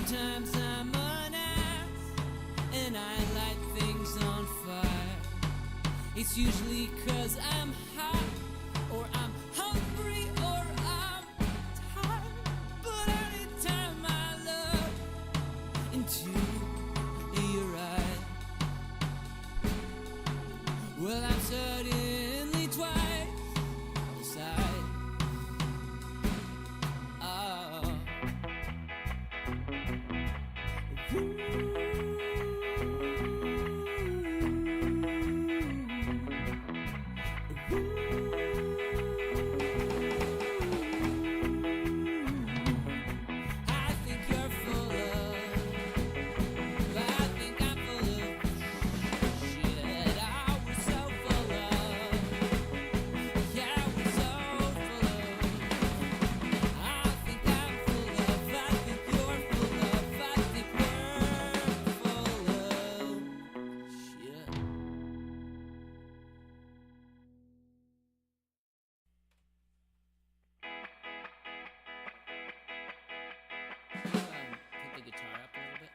Sometimes I'm an ass and I light things on fire. It's usually 'cause I'm hot or I'm hungry or I'm tired. But anytime I look into your eyes, well, I'm suddenly twice the size. Oh. I think you're full of, I think I'm full of shit. I was so full of, yeah, I was so full of. I think I'm full of, I think you're full of, I think we're full of shit. Put the guitar up a little bit.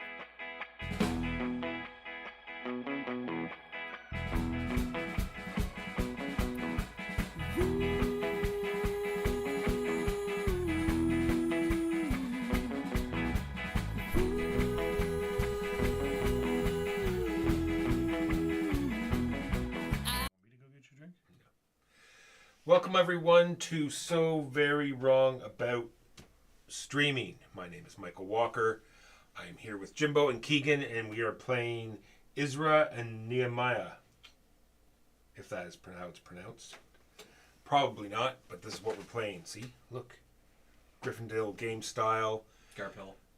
Welcome everyone to So Very Wrong About Streaming. My name is Michael Walker. I am here with Jimbo and Keegan, and we are playing Ezra and Nehemiah. If that is how it's pronounced. Probably not, but this is what we're playing. See? Look. Gryffindor game style.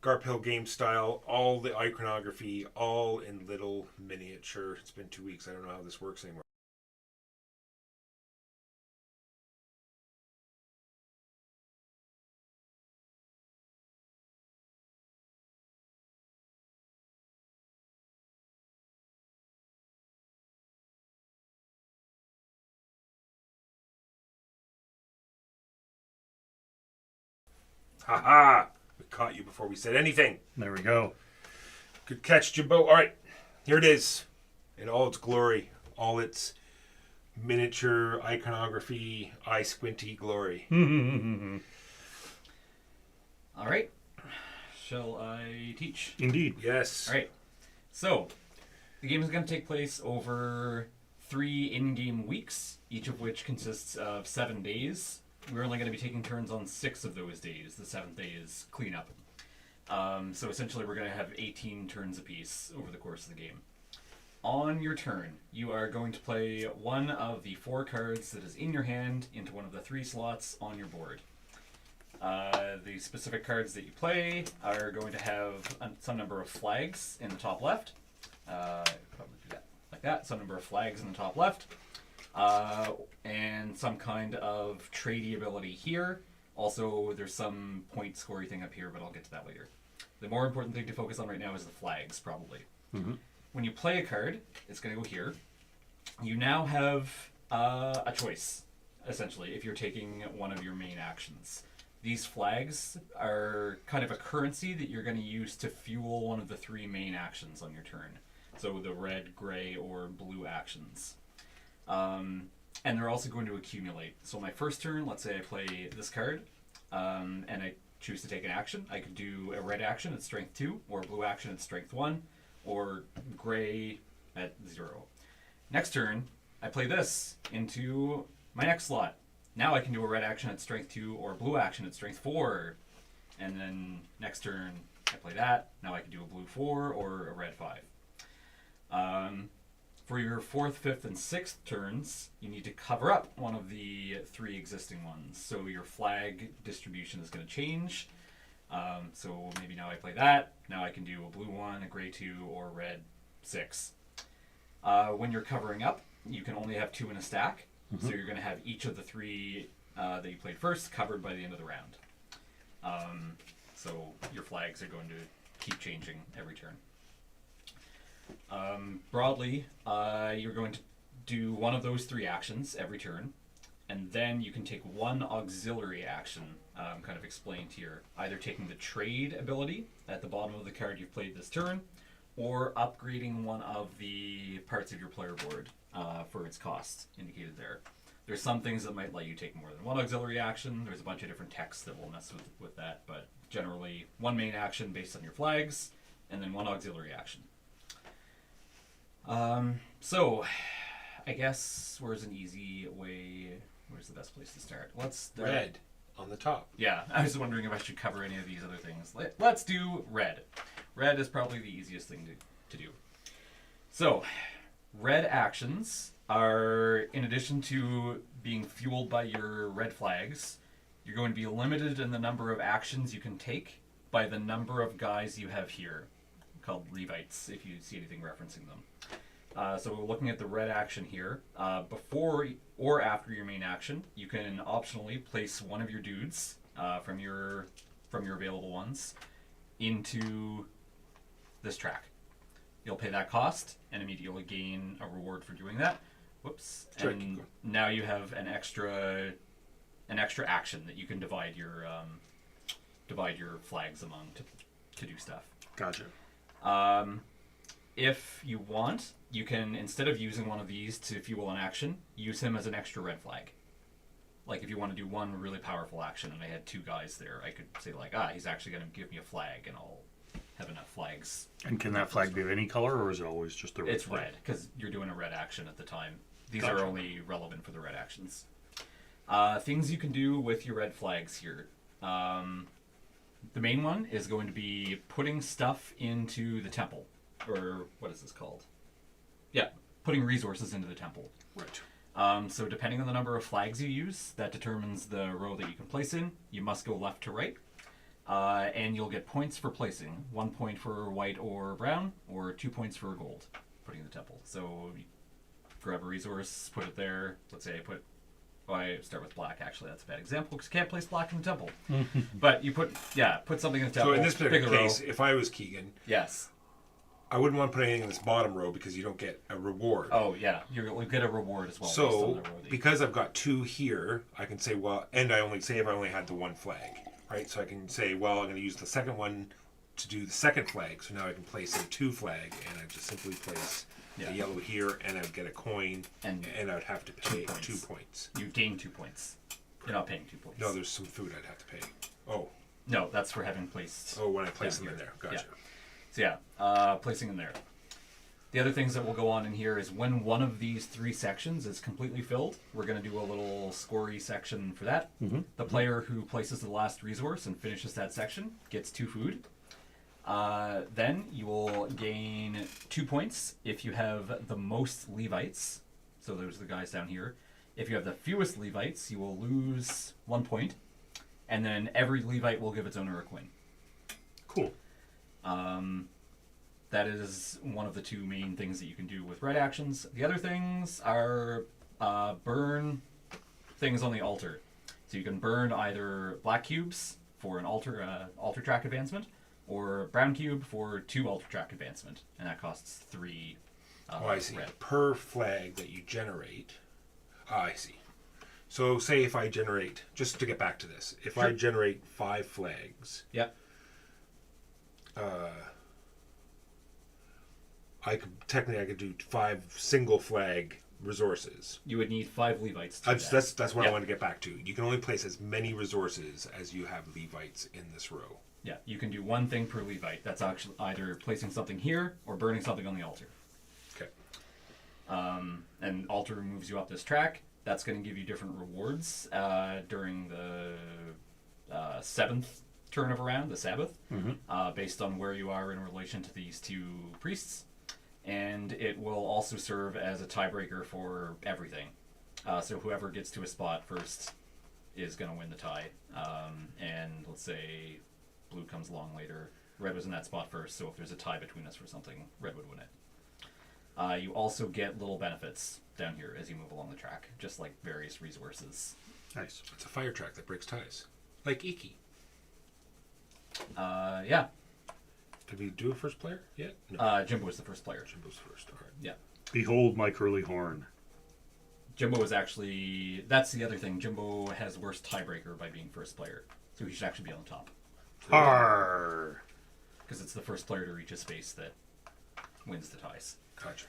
Garphill game style. All the iconography, all in little miniature. It's been 2 weeks. I don't know how this works anymore. Ha! We caught you before we said anything. There we go. Good catch, Jimbo. All right, here it is. In all its glory, all its miniature iconography, eye squinty glory. All right. Shall I teach? Indeed. Yes. All right. So, the game is going to take place over 3 in-game weeks, each of which consists of 7 days. We're only going to be taking turns on 6 of those days. The 7th day is cleanup. So essentially we're going to have 18 turns apiece over the course of the game. On your turn, you are going to play one of the 4 cards that is in your hand into one of the 3 slots on your board. The specific cards that you play are going to have some number of flags in the top left. Probably do that like that. Some number of flags in the top left. And some kind of tradey ability here. Also, there's some point scoring thing up here, but I'll get to that later. The more important thing to focus on right now is the flags, probably. Mm-hmm. When you play a card, it's going to go here. You now have a choice, essentially, if you're taking one of your main actions. These flags are kind of a currency that you're going to use to fuel one of the 3 main actions on your turn. So the red, gray, or blue actions. And they're also going to accumulate. So my first turn, let's say I play this card, and I choose to take an action. I could do a red action at strength 2, or a blue action at strength 1, or gray at 0. Next turn, I play this into my next slot. Now I can do a red action at strength 2, or a blue action at strength 4. And then next turn, I play that. Now I can do a blue 4, or a red 5. For your 4th, 5th, and 6th turns, you need to cover up one of the 3 existing ones. So your flag distribution is going to change. So maybe now I play that. Now I can do a blue 1, a gray 2, or a red 6. When you're covering up, you can only have 2 in a stack. Mm-hmm. So you're going to have each of the 3 that you played first covered by the end of the round. So your flags are going to keep changing every turn. Broadly, you're going to do one of those 3 actions every turn. and then you can take one auxiliary action, kind of explained here, either taking the trade ability at the bottom of the card you've played this turn, or upgrading one of the parts of your player board for its cost indicated there. There's some things that might let you take more than one auxiliary action. There's a bunch of different texts that will mess with that, but generally one main action based on your flags, and then one auxiliary action. So, I guess where's an easy way? Where's the best place to start? Let's Red on the top. Yeah, I was wondering if I should cover any of these other things. Let's do red. Red is probably the easiest thing to do. So, red actions are, in addition to being fueled by your red flags, you're going to be limited in the number of actions you can take by the number of guys you have here, called Levites, if you see anything referencing them. So we're looking at the red action here. Before or after your main action, you can optionally place one of your dudes from your available ones into this track. You'll pay that cost and immediately gain a reward for doing that. Whoops. Sorry, And now you have an extra action that you can divide your flags among to do stuff. Gotcha. If you want, you can, instead of using one of these to fuel an action, use him as an extra red flag. Like if you want to do one really powerful action and I had two guys there, I could say like, he's actually going to give me a flag and I'll have enough flags. And can that flag be of any color, or is it always just the red? It's flag? red, because you're doing a red action at the time. These Gotcha. are only relevant for the red actions. Things you can do with your red flags here. The main one is going to be putting stuff into the temple. Or what is this called? Yeah, putting resources into the temple. Right. So depending on the number of flags you use, that determines the row that you can place in. You must go left to right. And you'll get points for placing. 1 point for white or brown, or 2 points for gold, putting in the temple. So you grab a resource, put it there. Let's say I start with black, actually. That's a bad example, because you can't place black in the temple. But you put something in the temple. So in this particular pick a case, row. if I was Keegan, Yes. I wouldn't want to put anything in this bottom row because you don't get a reward. Oh, yeah. You'll get a reward as well. based on So, the row that you- because I've got two here, I can say, well, and I only say if I only had the one flag, right? So I can say, well, I'm going to use the second one to do the second flag. So now I can place a two flag, and I just simply place Yeah. a yellow here, and I'd get a coin, And and I'd have to pay 2 2 points. You gain 2 points. You're not paying 2 points. No, there's some food I'd have to pay. Oh, No, that's for having placed. when I place down them in here. there. Gotcha. So yeah, placing in there. The other things that will go on in here is when one of these 3 sections is completely filled, we're going to do a little scorey section for that. Mm-hmm. The player who places the last resource and finishes that section gets 2 food. Then you will gain 2 points if you have the most Levites. So those are the guys down here. If you have the fewest Levites, you will lose 1 point. And then every Levite will give its owner a coin. Cool. That is one of the 2 main things that you can do with red actions. The other things are burn things on the altar. So you can burn either black cubes for an altar track advancement, or brown cube for 2 altar track advancement, and that costs 3 I see. red. Per flag that you generate. I see. So say if I generate, just to get back to this, if I Sure. generate 5 flags, Yep. I could do 5 single flag resources. You would need 5 Levites to do that. That's what I Yeah. want to get back to. You can only place as many resources as you have Levites in this row. Yeah, you can do 1 thing per Levite. That's actually either placing something here or burning something on the altar. Okay. And altar moves you up this track. That's going to give you different rewards during the 7th turn of a round, the Sabbath, based on where you are in relation to these 2 priests. And it will also serve as a tiebreaker for everything. So whoever gets to a spot first is going to win the tie. And let's say blue comes along later. Red was in that spot first, so if there's a tie between us for something, red would win it. You also get little benefits down here as you move along the track, just like various resources. Nice. It's a fire track that breaks ties. Like Iki. Yeah, Did we do a first player yet? No. Jimbo was the first player. Jimbo's first. All right. Yeah. Behold my curly horn. Jimbo is actually... That's the other thing. Jimbo has worse tiebreaker by being first player. So he should actually be on the top. Arr. Because it's the first player to reach a space that wins the ties. Gotcha.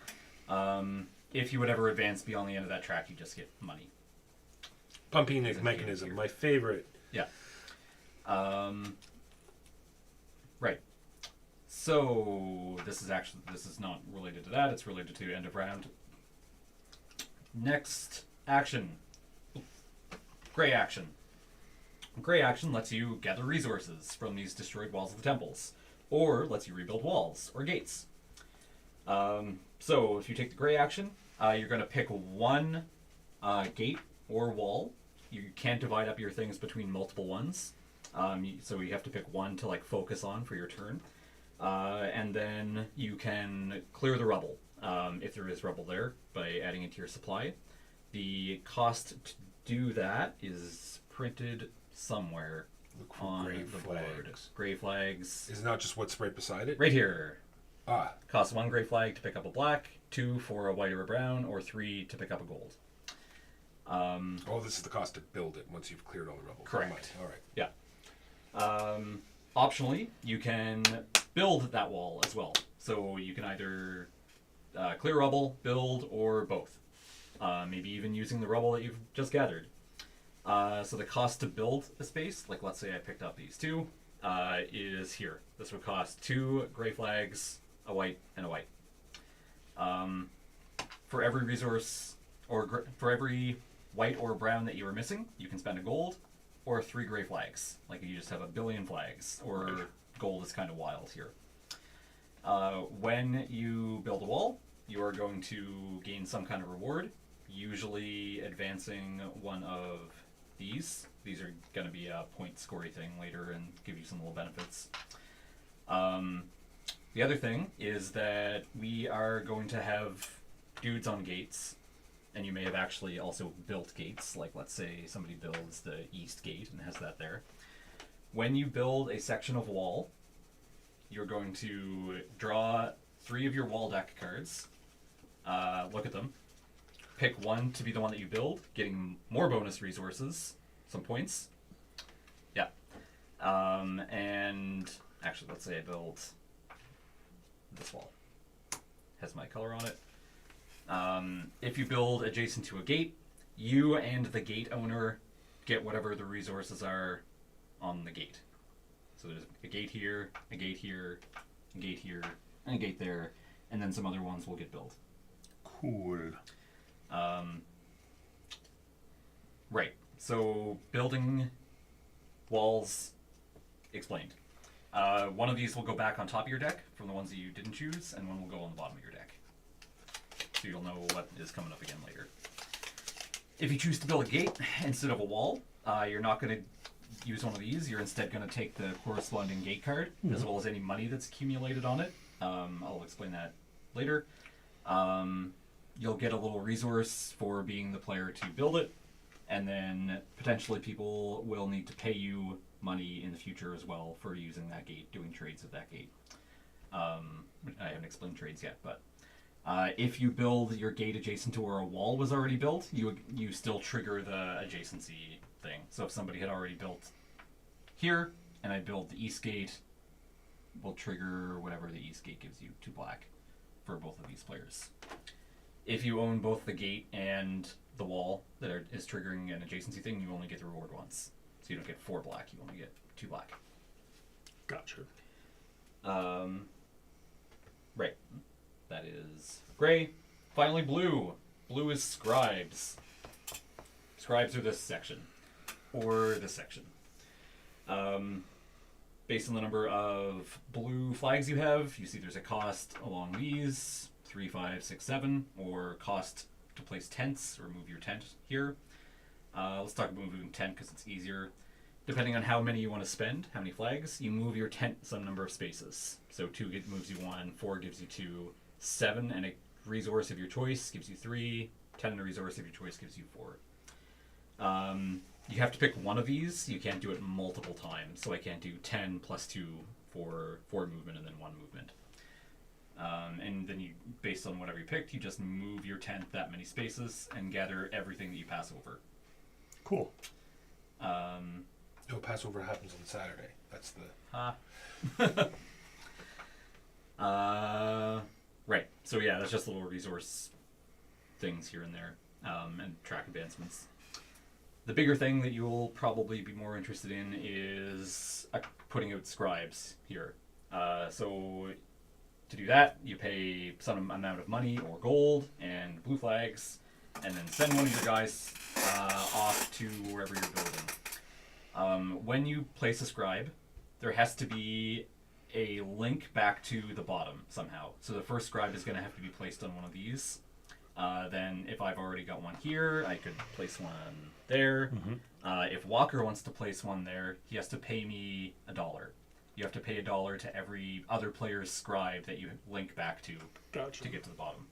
If you would ever advance beyond the end of that track, you just get money. Pumping Isn't mechanism, here. my favorite. Yeah. Right. So this is not related to that. It's related to end of round. Next action. Gray action. Gray action lets you gather resources from these destroyed walls of the temples, or lets you rebuild walls or gates. So if you take the gray action, you're going to pick one gate or wall. You can't divide up your things between multiple ones. So you have to pick one to like focus on for your turn. And then you can clear the rubble, if there is rubble there, by adding it to your supply. The cost to do that is printed somewhere Look for on gray the board. flags. Gray flags. Is it not just what's right beside it? Right here. Ah, Costs 1 gray flag to pick up a black, 2 for a white or a brown, or 3 to pick up a gold. oh, this is the cost to build it once you've cleared all the rubble. Correct. All right. Yeah. Optionally, you can build that wall as well. So you can either clear rubble, build, or both. Maybe even using the rubble that you've just gathered. So the cost to build a space, like let's say I picked up these two, is here. This would cost 2 gray flags, a white, and a white. For every resource, or for every white or brown that you are missing, you can spend a gold, or 3 gray flags. Like you just have a billion flags, or gold is kind of wild here. When you build a wall, you are going to gain some kind of reward, usually advancing one of these. These are going to be a point scory thing later and give you some little benefits. The other thing is that we are going to have dudes on gates, and you may have actually also built gates, like let's say somebody builds the east gate and has that there. When you build a section of wall, you're going to draw 3 of your wall deck cards, look at them, pick one to be the one that you build, getting more bonus resources, some points. Yeah. And actually, let's say I build this wall. Has my color on it. If you build adjacent to a gate, you and the gate owner get whatever the resources are on the gate. So there's a gate here, a gate here, a gate here, and a gate there, and then some other ones will get built. Cool. Right. So building walls explained. One of these will go back on top of your deck from the ones that you didn't choose, and one will go on the bottom of your deck. So you'll know what is coming up again later. If you choose to build a gate instead of a wall, you're not going to use one of these. You're instead going to take the corresponding gate card, as well as any money that's accumulated on it. I'll explain that later. You'll get a little resource for being the player to build it, and then potentially people will need to pay you money in the future as well for using that gate, doing trades with that gate. I haven't explained trades yet, but if you build your gate adjacent to where a wall was already built, you still trigger the adjacency thing. So if somebody had already built here, and I build the east gate, will trigger whatever the east gate gives you, 2 black, for both of these players. If you own both the gate and the wall that is triggering an adjacency thing, you only get the reward once. So you don't get 4 black, you only get 2 black. Gotcha. Right. That is gray. Finally, blue. Blue is scribes. Scribes are this section. Or this section. Based on the number of blue flags you have, you see there's a cost along these, 3, 5, 6, 7, or cost to place tents, or move your tent here. Let's talk about moving tent because it's easier. Depending on how many you want to spend, how many flags, you move your tent some number of spaces. So 2 moves you 1, 4 gives you 2, 7 and a resource of your choice gives you 3, 10 and a resource of your choice gives you 4. You have to pick one of these. You can't do it multiple times. So I can't do 10 plus 2 for 4 movement and then 1 movement. And then you basically based on whatever you picked, you just move your tent that many spaces and gather everything that you pass over. Cool. No, Passover happens on Saturday. That's the. Right. So yeah, that's just little resource things here and there, and track advancements. The bigger thing that you'll probably be more interested in is putting out scribes here. So to do that, you pay some amount of money or gold and blue flags, and then send one of your guys off to wherever you're building. When you place a scribe, there has to be a link back to the bottom somehow. So the first scribe is going to have to be placed on one of these. Then if I've already got one here, I could place one there. If Walker wants to place one there, he has to pay me $1. You have to pay $1 to every other player's scribe that you link back to Gotcha. to get to the bottom.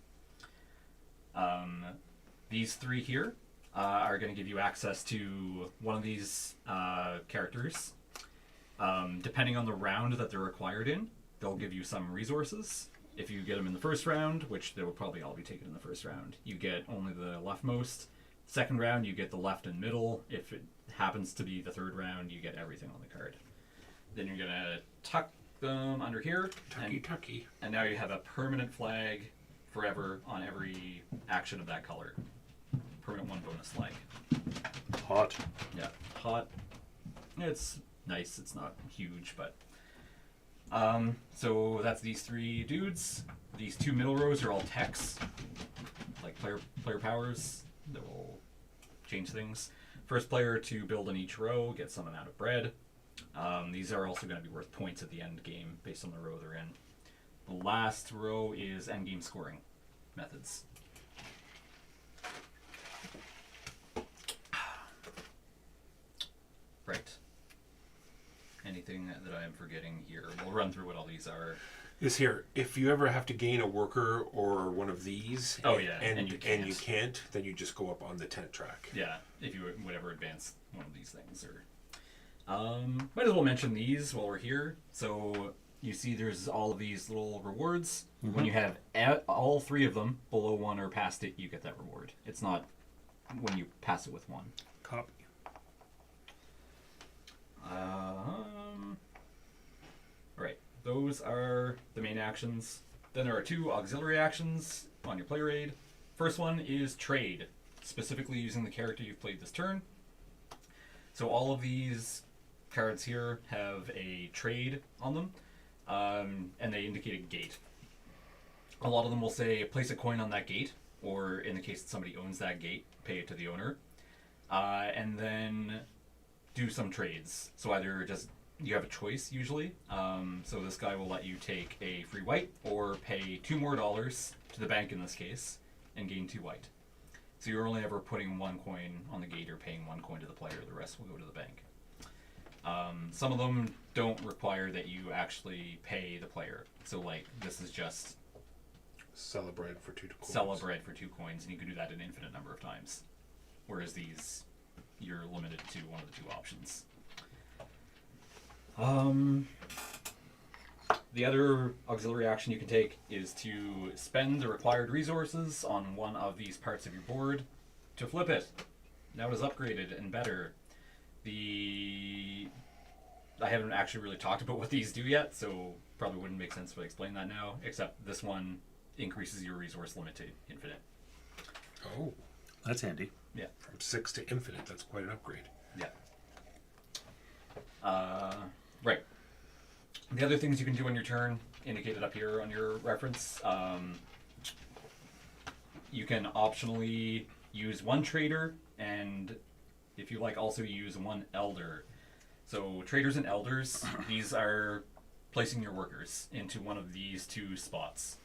These three here are going to give you access to one of these characters. Depending on the round that they're required in, they'll give you some resources. If you get them in the first round, which they will probably all be taken in the first round, you get only the leftmost. Second round, you get the left and middle. If it happens to be the third round, you get everything on the card. Then you're going to tuck them under here. Tucky. And now you have a permanent flag forever on every action of that color. Permanent 1 bonus flag. Hot. Yeah, hot. It's nice. It's not huge, but... so that's these three dudes. These two middle rows are all techs, like player powers that will change things. First player to build in each row gets some amount of bread. These are also going to be worth points at the end game based on the row they're in. The last row is end game scoring methods. Right. Anything that I'm forgetting here? We'll run through what all these are. Is here. If you ever have to gain a worker or one of these, Oh, yeah, and you you can't, then you just go up on the tent track. Yeah, if you would ever advance one of these things. Or might as well mention these while we're here. So you see there's all of these little rewards. When you have all three of them below 1 or past it, you get that reward. It's not when you pass it with 1. Copy. Right, those are the main actions. Then there are 2 auxiliary actions on your player aid. First one is trade, specifically using the character you've played this turn. So all of these cards here have a trade on them, and they indicate a gate. A lot of them will say place a coin on that gate, or in the case that somebody owns that gate, pay it to the owner, and then do some trades. So either just, you have a choice usually. So this guy will let you take a free white or pay $2 more to the bank in this case and gain 2 white. So you're only ever putting 1 coin on the gate or paying 1 coin to the player. The rest will go to the bank. Some of them don't require that you actually pay the player. So like this is just Sell a bread for 2 coins. sell a bread for 2 coins, and you can do that an infinite number of times. Whereas these, you're limited to one of the 2 options. The other auxiliary action you can take is to spend the required resources on one of these parts of your board to flip it. Now it is upgraded and better. I haven't actually really talked about what these do yet, so probably wouldn't make sense to explain that now, except this one increases your resource limit to infinite. Oh, That's handy. Yeah. from 6 to infinite. That's quite an upgrade. Yeah. Right. The other things you can do on your turn, indicated up here on your reference, you can optionally use 1 trader, and if you like, also use 1 elder. So traders and elders, these are placing your workers into one of these 2 spots.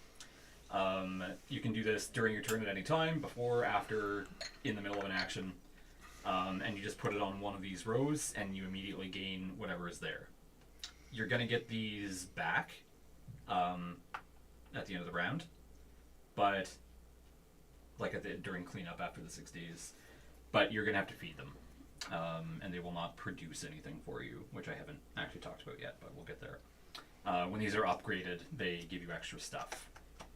You can do this during your turn at any time, before, after, in the middle of an action, and you just put it on one of these rows, and you immediately gain whatever is there. You're going to get these back at the end of the round, but like during cleanup after the 6 days, but you're going to have to feed them, and they will not produce anything for you, which I haven't actually talked about yet, but we'll get there. When these are upgraded, they give you extra stuff.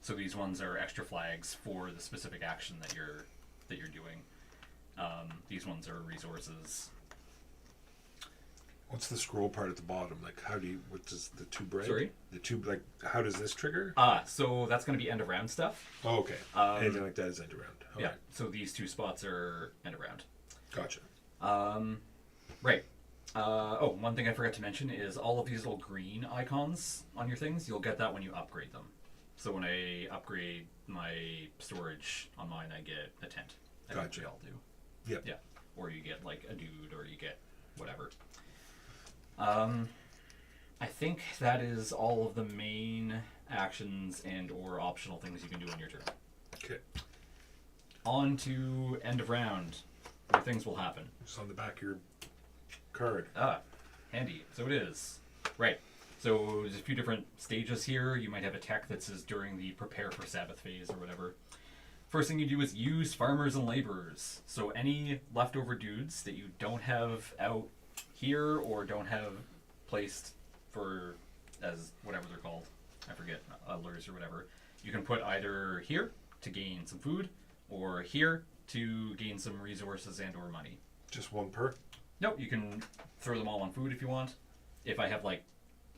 So these ones are extra flags for the specific action that you're doing. These ones are resources. What's the scroll part at the bottom? Like, what does the two bread? Sorry? The two, like, how does this trigger? So that's going to be end of round stuff. Oh, okay. Anything like that is end around. Yeah. So these two spots are end of round. Gotcha. Right. One thing I forgot to mention is all of these little green icons on your things, you'll get that when you upgrade them. So when I upgrade my storage on mine, I get a tent. I think Gotcha. we all do. Yep. Yeah. Or you get like a dude, or you get whatever. I think that is all of the main actions and or optional things you can do in your turn. Okay. On to end of round, where things will happen. It's on the back of your card. Handy. So it is. Right. So there's a few different stages here. You might have a tech that says during the prepare for Sabbath phase or whatever. First thing you do is use farmers and laborers. So any leftover dudes that you don't have out here or don't have placed for as whatever they're called, I forget, lures or whatever, you can put either here to gain some food or here to gain some resources and or money. Just one per? Nope, you can throw them all on food if you want. If I have like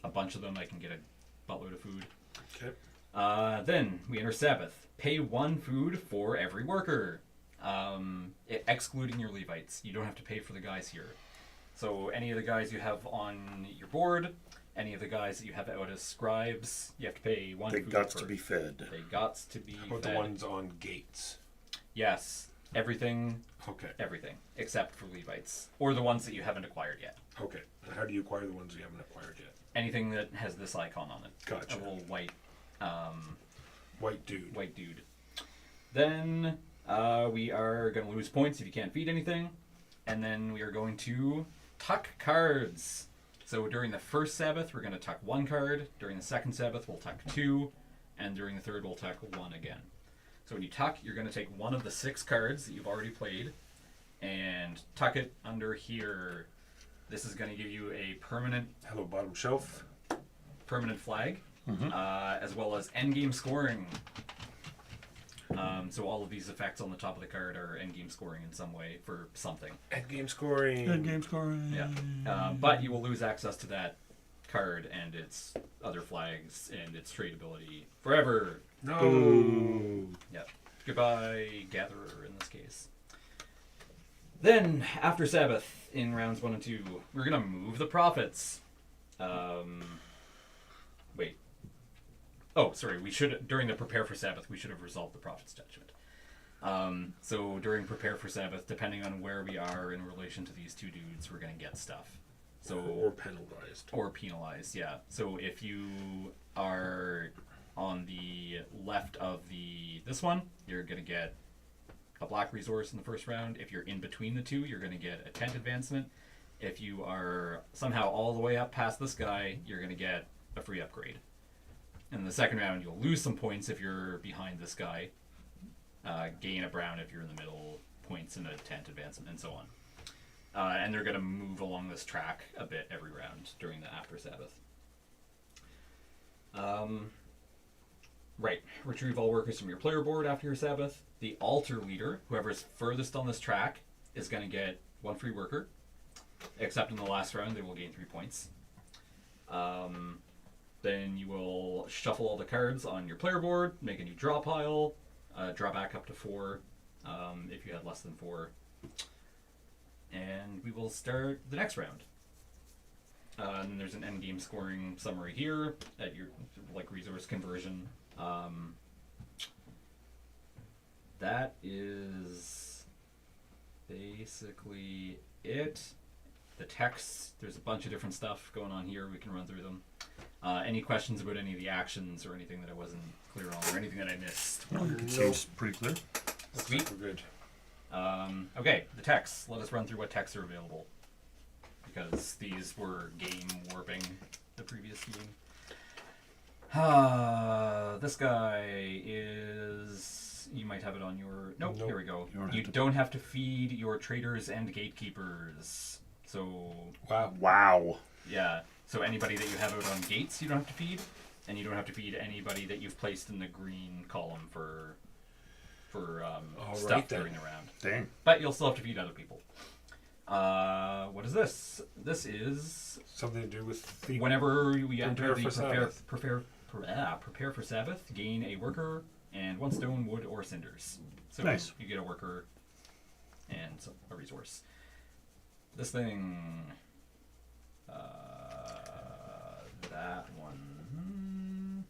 a bunch of them, I can get a buttload of food. Okay. Then we enter Sabbath. Pay 1 food for every worker, excluding your Levites. You don't have to pay for the guys here. So any of the guys you have on your board, any of the guys that you have out as scribes, you have to pay 1 They food got per. to be fed. They got to be How about fed. the ones on gates? Yes, everything, Okay. everything, except for Levites. Or the ones that you haven't acquired yet. Okay. And how do you acquire the ones you haven't acquired yet? Anything that has this icon on it. Gotcha. A little white White dude. white dude. Then we are going to lose points if you can't feed anything. And then we are going to tuck cards. So during the first Sabbath, we're going to tuck 1 card. During the second Sabbath, we'll tuck 2. And during the third, we'll tuck 1 again. So when you tuck, you're going to take one of the 6 cards that you've already played and tuck it under here. This is going to give you a permanent Hello, bottom shelf. flag, as well as endgame scoring. So all of these effects on the top of the card are endgame scoring in some way for something. End game scoring. Good game scoring. Yeah. But you will lose access to that card and its other flags and its trade ability forever. No. Yep. Goodbye, Gatherer, in this case. Then, after Sabbath, in rounds 1 and 2, we're going to move the prophets. Wait. Oh, sorry. We should, during the Prepare for Sabbath, we should have resolved the prophet's judgment. So during Prepare for Sabbath, depending on where we are in relation to these 2 dudes, we're going to get stuff. So Or penalized. Or penalized, yeah. So if you are on the left of this one, you're going to get a black resource in the first round. If you're in between the 2, you're going to get a tent advancement. If you are somehow all the way up past this guy, you're going to get a free upgrade. In the second round, you'll lose some points if you're behind this guy. Gain a brown if you're in the middle, points in a tent advancement, and so on. And they're going to move along this track a bit every round during the after Sabbath. Right. Retrieve all workers from your player board after your Sabbath. The altar leader, whoever's furthest on this track, is going to get 1 free worker. Except in the last round, they will gain 3 points. Then you will shuffle all the cards on your player board, make a new draw pile, draw back up to 4 if you had less than 4. And we will start the next round. And then there's an end game scoring summary here at your resource conversion. That is basically it. The text, there's a bunch of different stuff going on here. We can run through them. Any questions about any of the actions or anything that I wasn't clear on or anything that I missed? Well, it seems pretty clear. Sweet. We're good. Okay, the texts. Let us run through what texts are available. Because these were game warping the previous game. This guy is... You might have it on your... Nope. Here we go. You don't have to feed your traders and gatekeepers. So... Wow. Wow. Yeah. So anybody that you have out on gates, you don't have to feed. and you don't have to feed anybody that you've placed in the green column for stuff right then. during the round. Dang. But you'll still have to feed other people. What is this? This is Something to do with the whenever we enter Prepare the for Sabbath. prepare for Sabbath, gain a worker and 1 stone, wood, or cinders. So Nice. you get a worker and a resource. This thing, that one.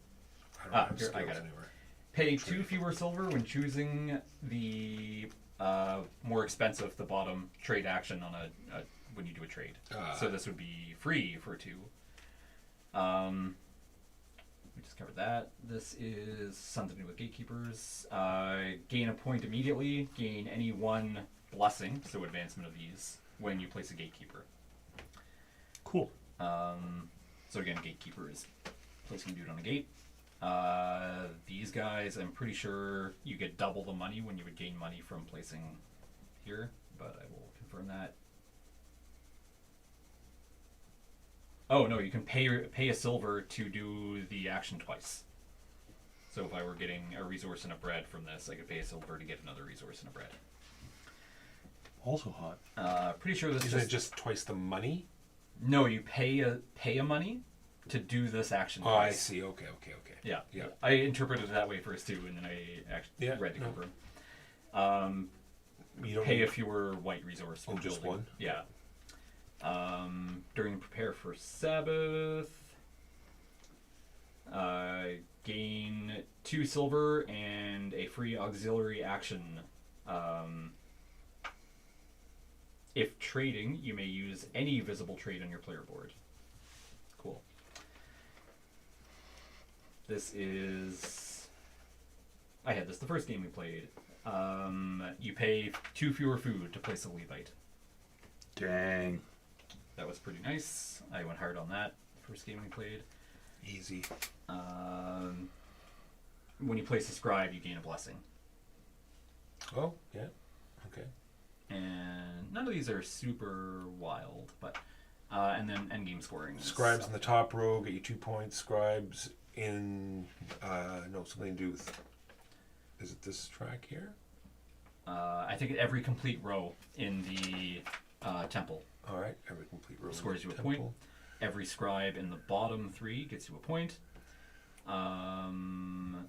I don't have here, I skills got it. anywhere. Pay 2 fewer silver when choosing the more expensive, the bottom trade action on a when you do a trade. So this would be free for 2. We just covered that. This is something to do with gatekeepers. Gain a point immediately. Gain any 1 blessing, so advancement of these, when you place a gatekeeper. Cool. So again, gatekeeper is placing a dude on a gate. These guys, I'm pretty sure you get double the money when you would gain money from placing here, but I will confirm that. Oh no, you can pay a silver to do the action twice. So if I were getting a resource and a bread from this, I could pay a silver to get another resource and a bread. Also hot. Pretty sure this Isn't it just twice the money? No, you pay a money to do this action Oh, twice. I see. Okay. Yeah. Yeah. I interpreted it that way first too, and then I actually read to confirm. You don't Pay need- a fewer white resource. Oh, when just building. one? Yeah. During prepare for Sabbath, gain 2 silver and a free auxiliary action. If trading, you may use any visible trade on your player board. Cool. This is... I had this the first game we played. You pay 2 fewer food to place a Levite. Dang. That was pretty nice. I went hard on that first game we played. Easy. When you place a scribe, you gain a blessing. Oh, yeah. Okay. And none of these are super wild, but... and then endgame scoring. Scribes in the top row get you 2 points. Scribes in something to do with. Is it this track here? I think every complete row in the temple All right. Every complete row scores you a temple. point. Every scribe in the bottom 3 gets you a point. I'm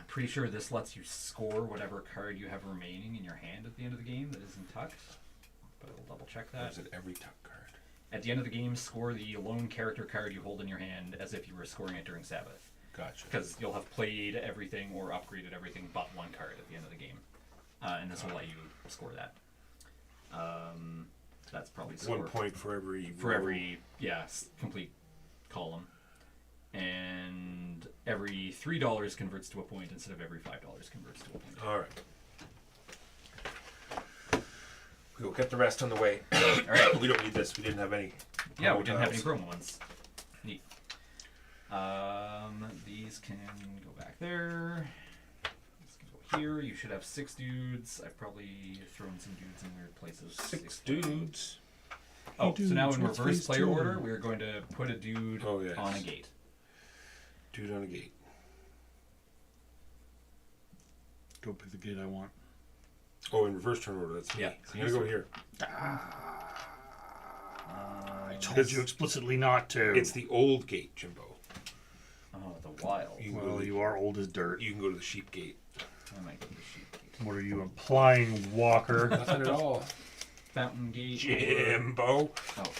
pretty sure this lets you score whatever card you have remaining in your hand at the end of the game that isn't tucked. But I'll double check Or that. is it every tuck card? At the end of the game, score the lone character card you hold in your hand as if you were scoring it during Sabbath. Gotcha. Because you'll have played everything or upgraded everything but 1 card at the end of the game. And this will let you score that. That's probably score 1 point for every. for row. every complete column. And every $3 converts to a point instead of every $5 converts to a point. All right. We will get the rest on the way. All right. We don't need this. We didn't have any. Yeah, we didn't have any tiles. promo ones. Neat. These can go back there. These can go here. You should have 6 dudes. I've probably thrown some dudes in weird places. 6 dudes. Oh, Hey, so now dudes, in what's reverse phase player 2? order, we're going to put a dude Oh, yes. on a gate. Dude on a gate. Go pick the gate I want. Oh, in reverse turn order. That's me. Yeah. So you gotta go here. I told you explicitly not to. It's the old gate, Jimbo. Oh, the wild. You can, go Well, to you are old as dirt. you can go to the sheep gate. I might go to the sheep gate. What are you implying, Walker? Nothing at all. Fountain gate. Jimbo. Oh.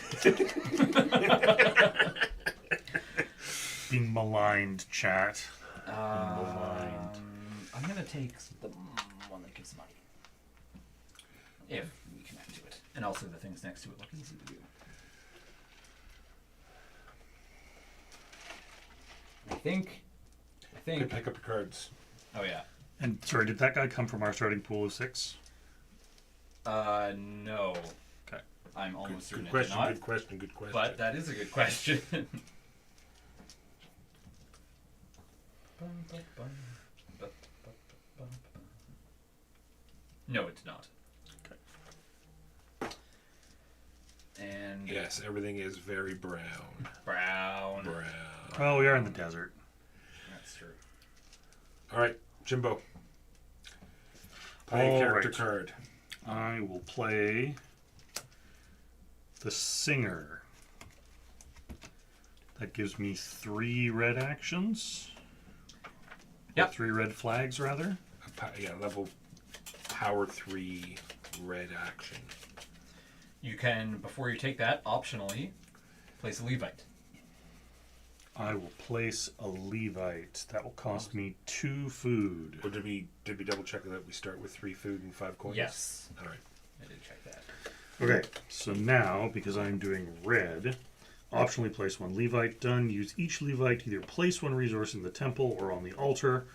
Being maligned, chat. I'm gonna take the one that gives money. If we connect to it. And also the things next to it look easy to do. I think. Okay, pick up your cards. Oh yeah. And sorry, did that guy come from our starting pool of 6? No. Okay. I'm almost certain Good it did question, not. good question, good question. But that is a good question. No, it did not. Okay. And Yes, everything is very brown. brown. Brown. Well, we are in the desert. That's true. All right, Jimbo. Play a All character right. card. I will play the singer. That gives me 3 red actions. Or Yep. 3 red flags, rather. Yeah, level power 3 red action. You can, before you take that, optionally, place a Levite. I will place a Levite. That will cost me 2 food. Or did we double check that we start with 3 food and 5 coins? Yes. All right. I did check that. Okay, so now, because I'm doing red, optionally place 1 Levite. Done. Use each Levite to either place 1 resource in the temple or on the altar,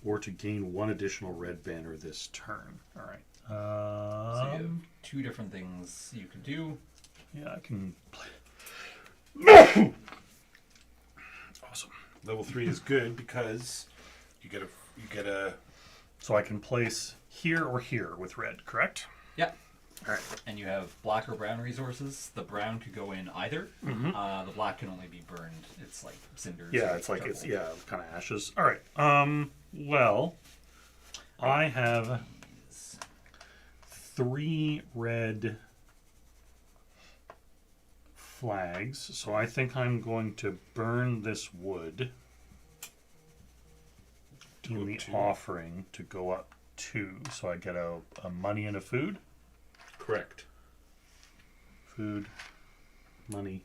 or to gain 1 additional red banner this turn. All right. So you have 2 different things you can do. Yeah, I can play. Awesome. Level 3 is good because you get a So I can place here or here with red, correct? Yeah. All right. And you have black or brown resources. The brown could go in either. The black can only be burned. It's like cinders. Yeah, or it's like it's charcoal. kind of ashes. All right. Well, I have 3 red flags, so I think I'm going to burn this wood go in the up 2. offering to go up 2, so I get a money and a food. correct. Food, money,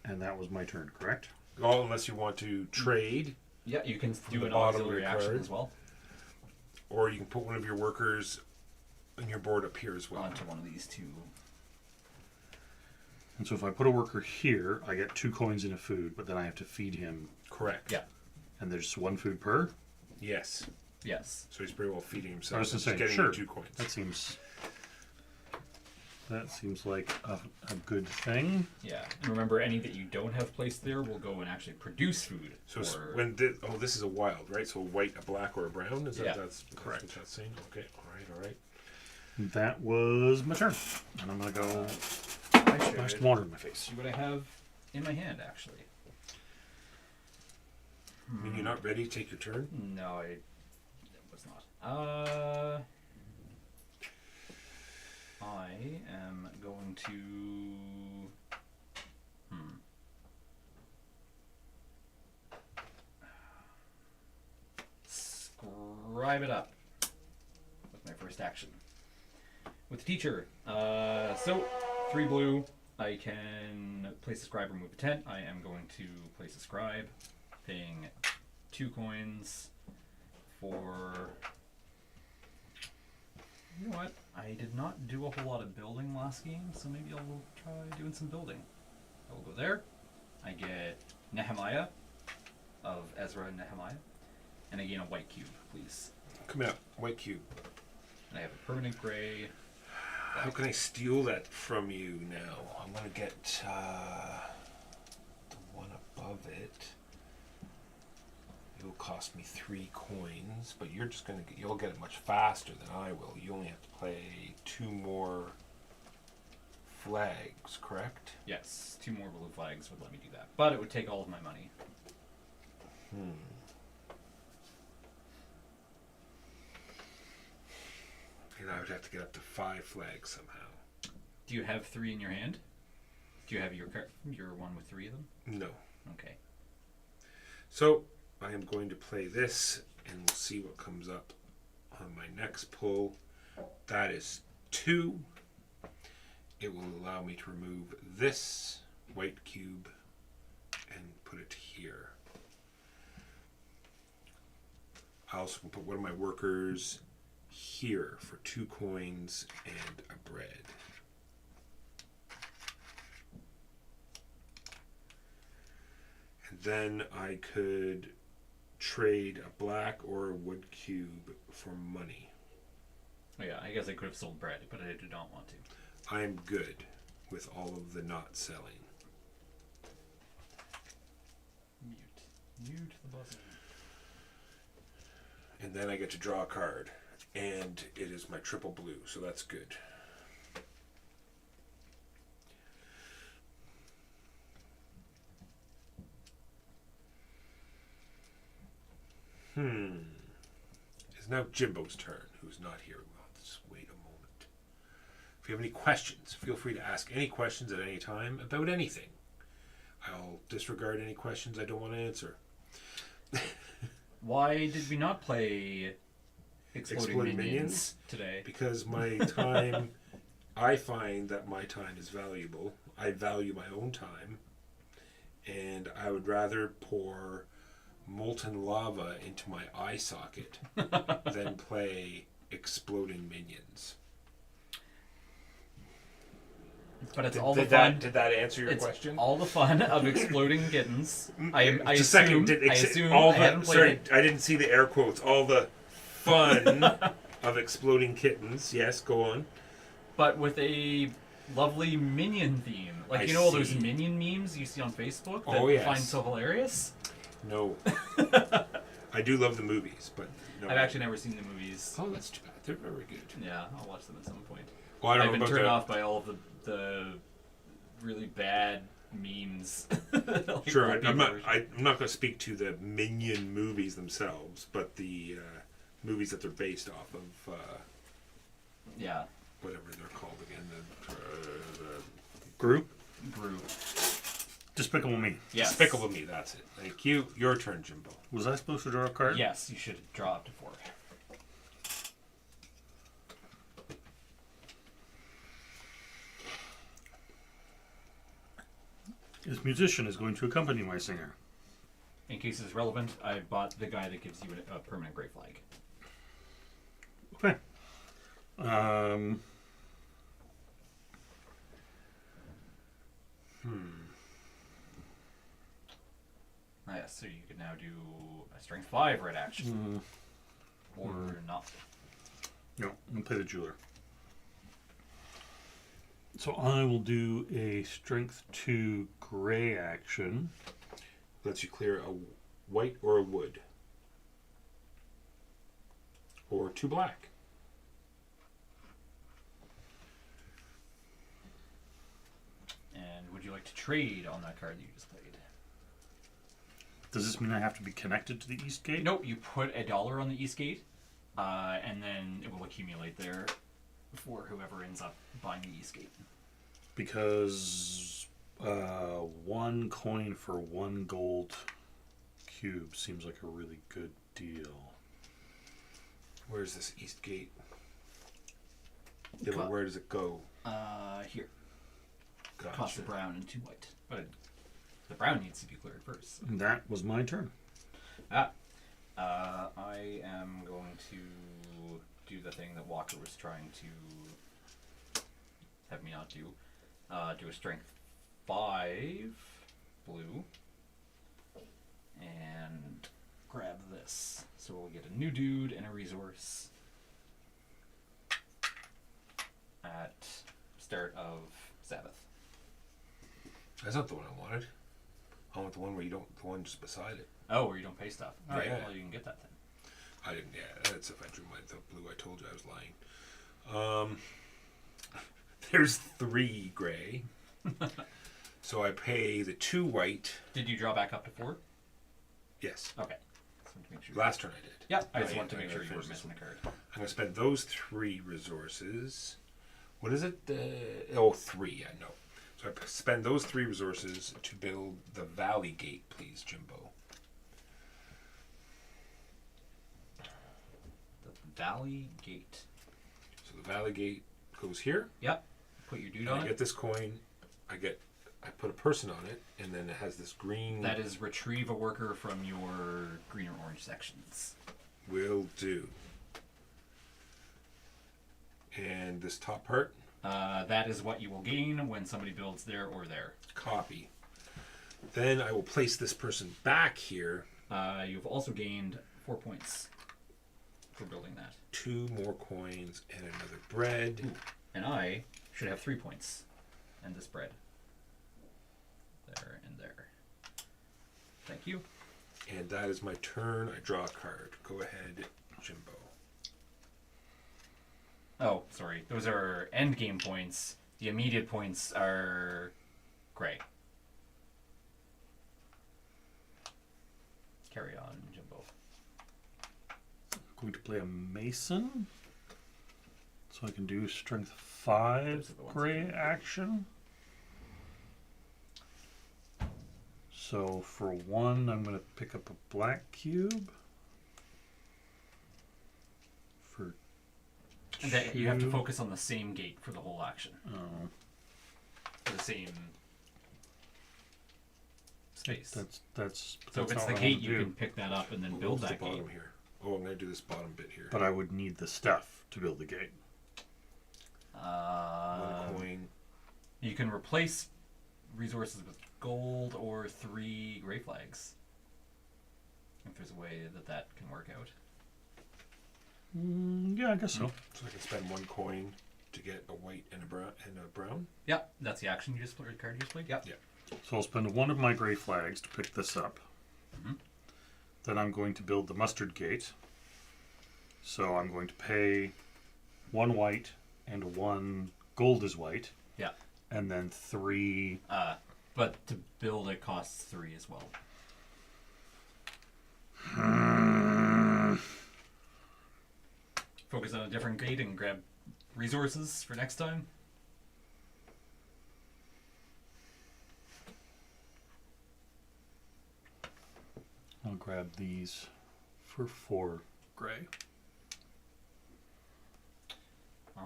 and that was my turn, correct? All unless you want to trade, Yeah, you can do the an bottom of auxiliary your action card. as well or you can put one of your workers on your board up here as well. onto one of these 2. And so if I put a worker here, I get 2 coins and a food, but then I have to feed him, Correct. Yeah. and there's 1 food per. Yes. Yes. So he's pretty well feeding himself. I was just and saying, getting sure. the 2 coins. That seems like a good thing. Yeah. And remember, any that you don't have placed there will go and actually produce food. So or- when this is a wild, right? So a white, a black, or a brown. Is that Yeah. that's Correct. what that's saying? Okay. All right. That was my turn, and I'm gonna go I splash should the water in my face. see what I have in my hand, actually. I mean, you're not ready to take your turn. No, I was not. I am going to. Scribe it up with my first action. With the teacher. So, 3 blue. I can place a scribe or move a tent. I am going to place a scribe, paying 2 coins for. You know what? I did not do a whole lot of building last game, so maybe I'll try doing some building. I will go there. I get Nehemiah of Ezra and Nehemiah, and I gain a white cube, please. Come out, white cube. And I have a permanent gray. How can I steal that from you now? I want to get the one above it. It'll cost me 3 coins, but you're just you'll get it much faster than I will. You only have to play 2 more flags, correct? Yes, 2 more blue flags would let me do that, but it would take all of my money. And I would have to get up to 5 flags somehow. Do you have 3 in your hand? Do you have your one with 3 of them? No. Okay. So I am going to play this, and we'll see what comes up on my next pull. That is 2. It will allow me to remove this white cube and put it here. I also can put one of my workers here for 2 coins and a bread. And then I could trade a black or a wood cube for money. Oh yeah, I guess I could have sold bread, but I did not want to. I am good with all of the not selling. Mute the buzzer. And then I get to draw a card. And it is my triple blue, so that's good. It's now Jimbo's turn, who's not here. We'll just wait a moment. If you have any questions, feel free to ask any questions at any time about anything. I'll disregard any questions I don't want to answer. Why did we not play Exploding Minions today? Because my time, I find that my time is valuable. I value my own time. And I would rather pour molten lava into my eye socket than play Exploding Minions. But it's Did, all the did fun. that, did that answer your It's question? all the fun of exploding kittens. I Just a assume. second. I assume. All I haven't the, played sorry, it. I didn't see the air quotes. All the fun of exploding kittens. Yes, go on. But with a lovely minion theme. Like, I you know all those see. minion memes you see on Facebook that Oh, you yes. find so hilarious? No. I do love the movies, but no. I've actually never seen the movies. Oh, that's too bad. They're very good. Yeah, I'll watch them at some point. Well, I don't I've know been about turned the. off by all of the really bad memes. Like, Sure, old I'm not. people I'm not going to speak to the Minion movies themselves, but the movies that they're based off of. Yeah, Whatever they're called again. The Group? Gru. Despicable Me. Yes. Despicable Me. That's it. Thank you. Your turn, Jimbo. Was I supposed to draw a card? Yes, you should draw up to 4. This musician is going to accompany my singer. In case it's relevant, I bought the guy that gives you a permanent gray flag. Okay. Ah, yes, so you can now do a strength 5 red action. Or not. No, I'm going to play the jeweler. So I will do a strength 2 gray action. Lets you clear a white or a wood. Or 2 black. And would you like to trade on that card that you just played? Does this mean I have to be connected to the east gate? Nope, you put $1 on the east gate, and then it will accumulate there for whoever ends up buying the east gate. Because 1 coin for 1 gold cube seems like a really good deal. Where's this east gate? Yeah, but where does it go? Here. Gotcha. Cost a brown and 2 white. But the brown needs to be cleared first. So. That was my turn. I am going to do the thing that Walker was trying to have me not do. Do a strength 5 blue and grab this. So we'll get a new dude and a resource at start of Sabbath. That's not the one I wanted. I want the one where you don't. The one just beside it. Oh, where you don't pay stuff. All right, Yeah. well you can get that then. I didn't. Yeah, that's if I drew the blue. I told you I was lying. There's 3 gray. So I pay the 2 white. Did you draw back up to 4? Yes. Okay. Just want to make sure. Last turn I did. Yeah, I Oh, just yeah, wanted to make I sure you gotta weren't finish missing a card. I'm going to spend those 3 resources. What is it? 3, yeah, no. So I spend those 3 resources to build the Valley Gate, please, Jimbo. The Valley Gate. So the Valley Gate goes here. Yep. Put your dude And on I it. get this coin. I put a person on it, and then it has this green. That is retrieve a worker from your green or orange sections. Will do. And this top part, That is what you will gain when somebody builds there or there. copy. Then I will place this person back here. You've also gained 4 points for building that. 2 more coins and another bread. Ooh. And I should have 3 points. And this bread. There and there. Thank you. And that is my turn. I draw a card. Go ahead, Jimbo. Oh, sorry. Those are end game points. The immediate points are gray. Carry on, Jimbo. going to play a mason. So I can do strength 5 Those are the ones gray I can action. So for 1, I'm going to pick up a black cube. For And that you have to 2 focus on the same gate for the whole action. Oh, The same space. that's So if it's not the what I gate, wanna you do. can pick that up and then What build was that the gate. bottom here? Oh, I'm going to do this bottom bit here. But I would need the stuff to build the gate. One coin. You can replace resources with gold or 3 gray flags. If there's a way that can work out. Yeah, I guess so. So I can spend 1 coin to get a white and a brown. Yep, that's the action you just played, or card you just played. Yep. Yeah. So I'll spend 1 of my gray flags to pick this up. Mhm. Then I'm going to build the mustard gate. So I'm going to pay 1 white and 1 gold is white. Yeah. And then 3. But to build it costs 3 as well. Focus on a different gate and grab resources for next time. I'll grab these for 4 gray. I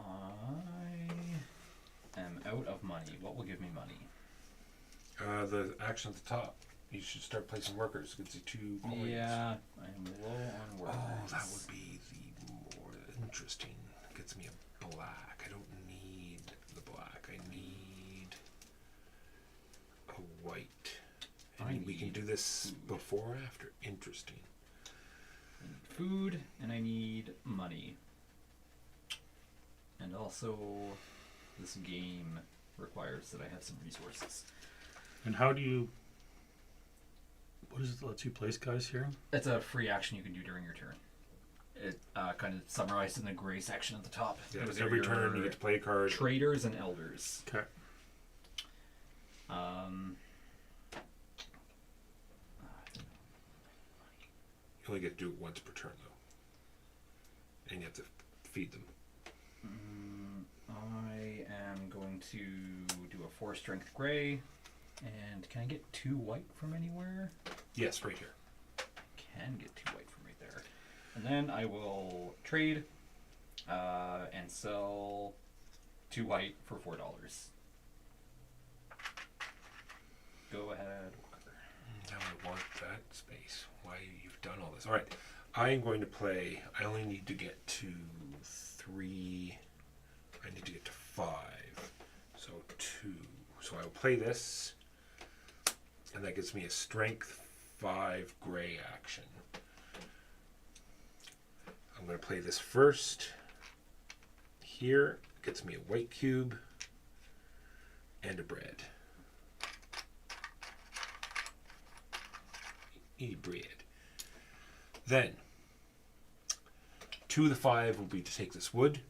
am out of money. What will give me money? The action at the top. You should start placing workers. Gives you 2 coins. Yeah, I am low on workers. Oh, that would be the more interesting. Gets me a black. I don't need the black. I need a white. And we can need do this food. before or after. Interesting. I need food and I need money. And also, this game requires that I have some resources. And how do you... What is it that lets you place guys here? It's a free action you can do during your turn. It kind of summarized in the gray section at the top. Yeah, Those every are turn you your get to play a card. traders and elders. Okay. You only get to do it once per turn, though. And you have to feed them. I am going to do a 4 strength gray. And can I get 2 white from anywhere? Yes, right here. Can get 2 white from right there. And then I will trade and sell 2 white for $4. Go ahead, Walker. Now I want that space. Why you've done all this. All right. I am going to play. I only need to get to 3. I need to get to 5. So 2. So I will play this. And that gives me a strength 5 gray action. I'm going to play this first. Here gets me a white cube and a bread. Eat bread. Then 2 of the 5 will be to take this wood.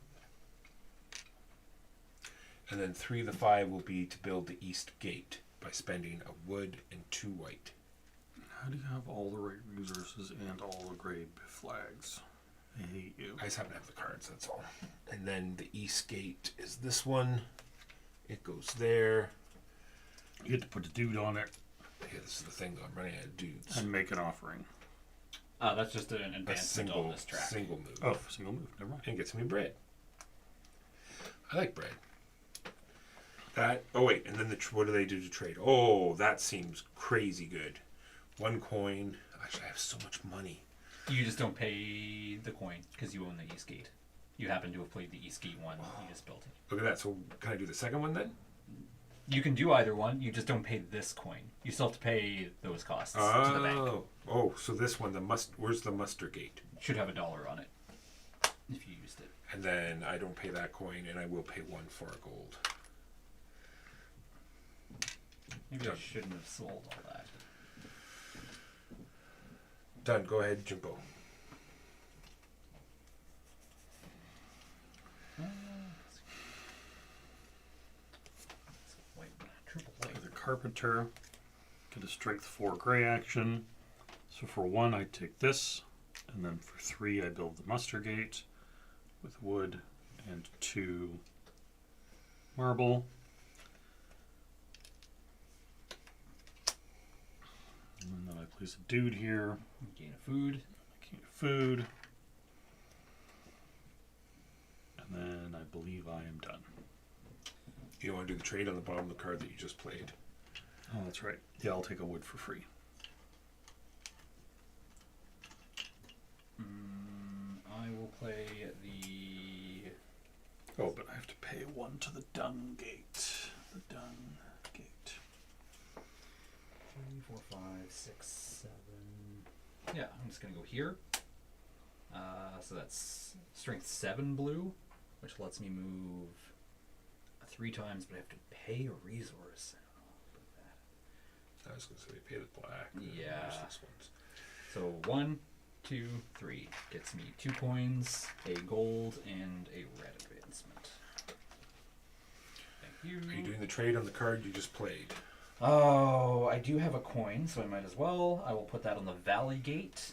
And then 3 of the 5 will be to build the east gate by spending a wood and 2 white. How do you have all the right resources and all the gray flags? I hate you. I just happen to have the cards, that's all. And then the east gate is this one. It goes there. You get to put a dude on it Yeah, this is the thing though. I'm running out of dudes. and make an offering. That's just an A advancement on this track. single move. Oh, single move. Never mind. And gets me bread. I like bread. That. Oh wait, and then what do they do to trade? Oh, that seems crazy good. 1 coin. Actually, I have so much money. You just don't pay the coin because you own the East Gate. You happen to have played the East Gate one. You just built it. Look at that. So can I do the second one then? You can do either one. You just don't pay this coin. You still have to pay those costs to the bank. Oh, so this one, where's the muster gate? Should have $1 on it if you used it. And then I don't pay that coin, and I will pay 1 for a gold. Maybe Done. I shouldn't have sold all that. Done. Go ahead, Jimbo. White, triple white. For the carpenter, get a strength 4 gray action. So for 1, I take this. And then for 3, I build the muster gate with wood and 2 marble. And then I place a dude here. Gain a food. Gain food. And then I believe I am done. You want to do the trade on the bottom of the card that you just played? Oh, that's right. Yeah, I'll take a wood for free. I will play the... Oh, but I have to pay 1 to the dung gate. The dung gate. 3, 4, 5, 6, 7. Yeah, I'm just gonna go here. So that's strength 7 blue, which lets me move 3 times, but I have to pay a resource. I don't know about that. I was going to say pay the black. Yeah. Useless ones. So 1, 2, 3 gets me 2 coins, a gold, and a red advancement. Thank you. Are you doing the trade on the card you just played? Oh, I do have a coin, so I might as well. I will put that on the Valley Gate.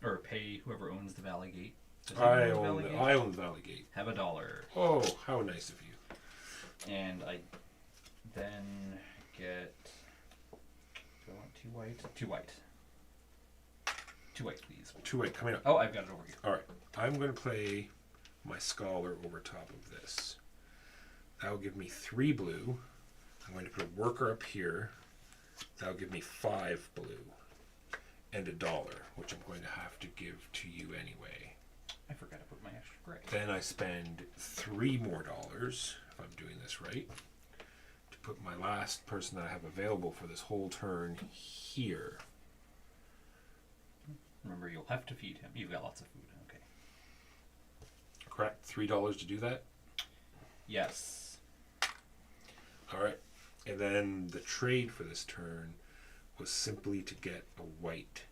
Or pay whoever owns the Valley Gate. Does anyone own the Valley Gate? I own the Valley Gate. Have $1. Oh, how nice of you. And I then get... Do I want 2 white? 2 white. 2 white, please. 2 white coming up. Oh, I've got it over here. All right. I'm going to play my Scholar over top of this. That will give me 3 blue. I'm going to put a worker up here. That will give me 5 blue. And $1, which I'm going to have to give to you anyway. I forgot to put my extra gray. Then I spend $3 more, if I'm doing this right, to put my last person that I have available for this whole turn here. Remember, you'll have to feed him. You've got lots of food. Okay. Correct? $3 to do that? Yes. All right. And then the trade for this turn was simply to get a white,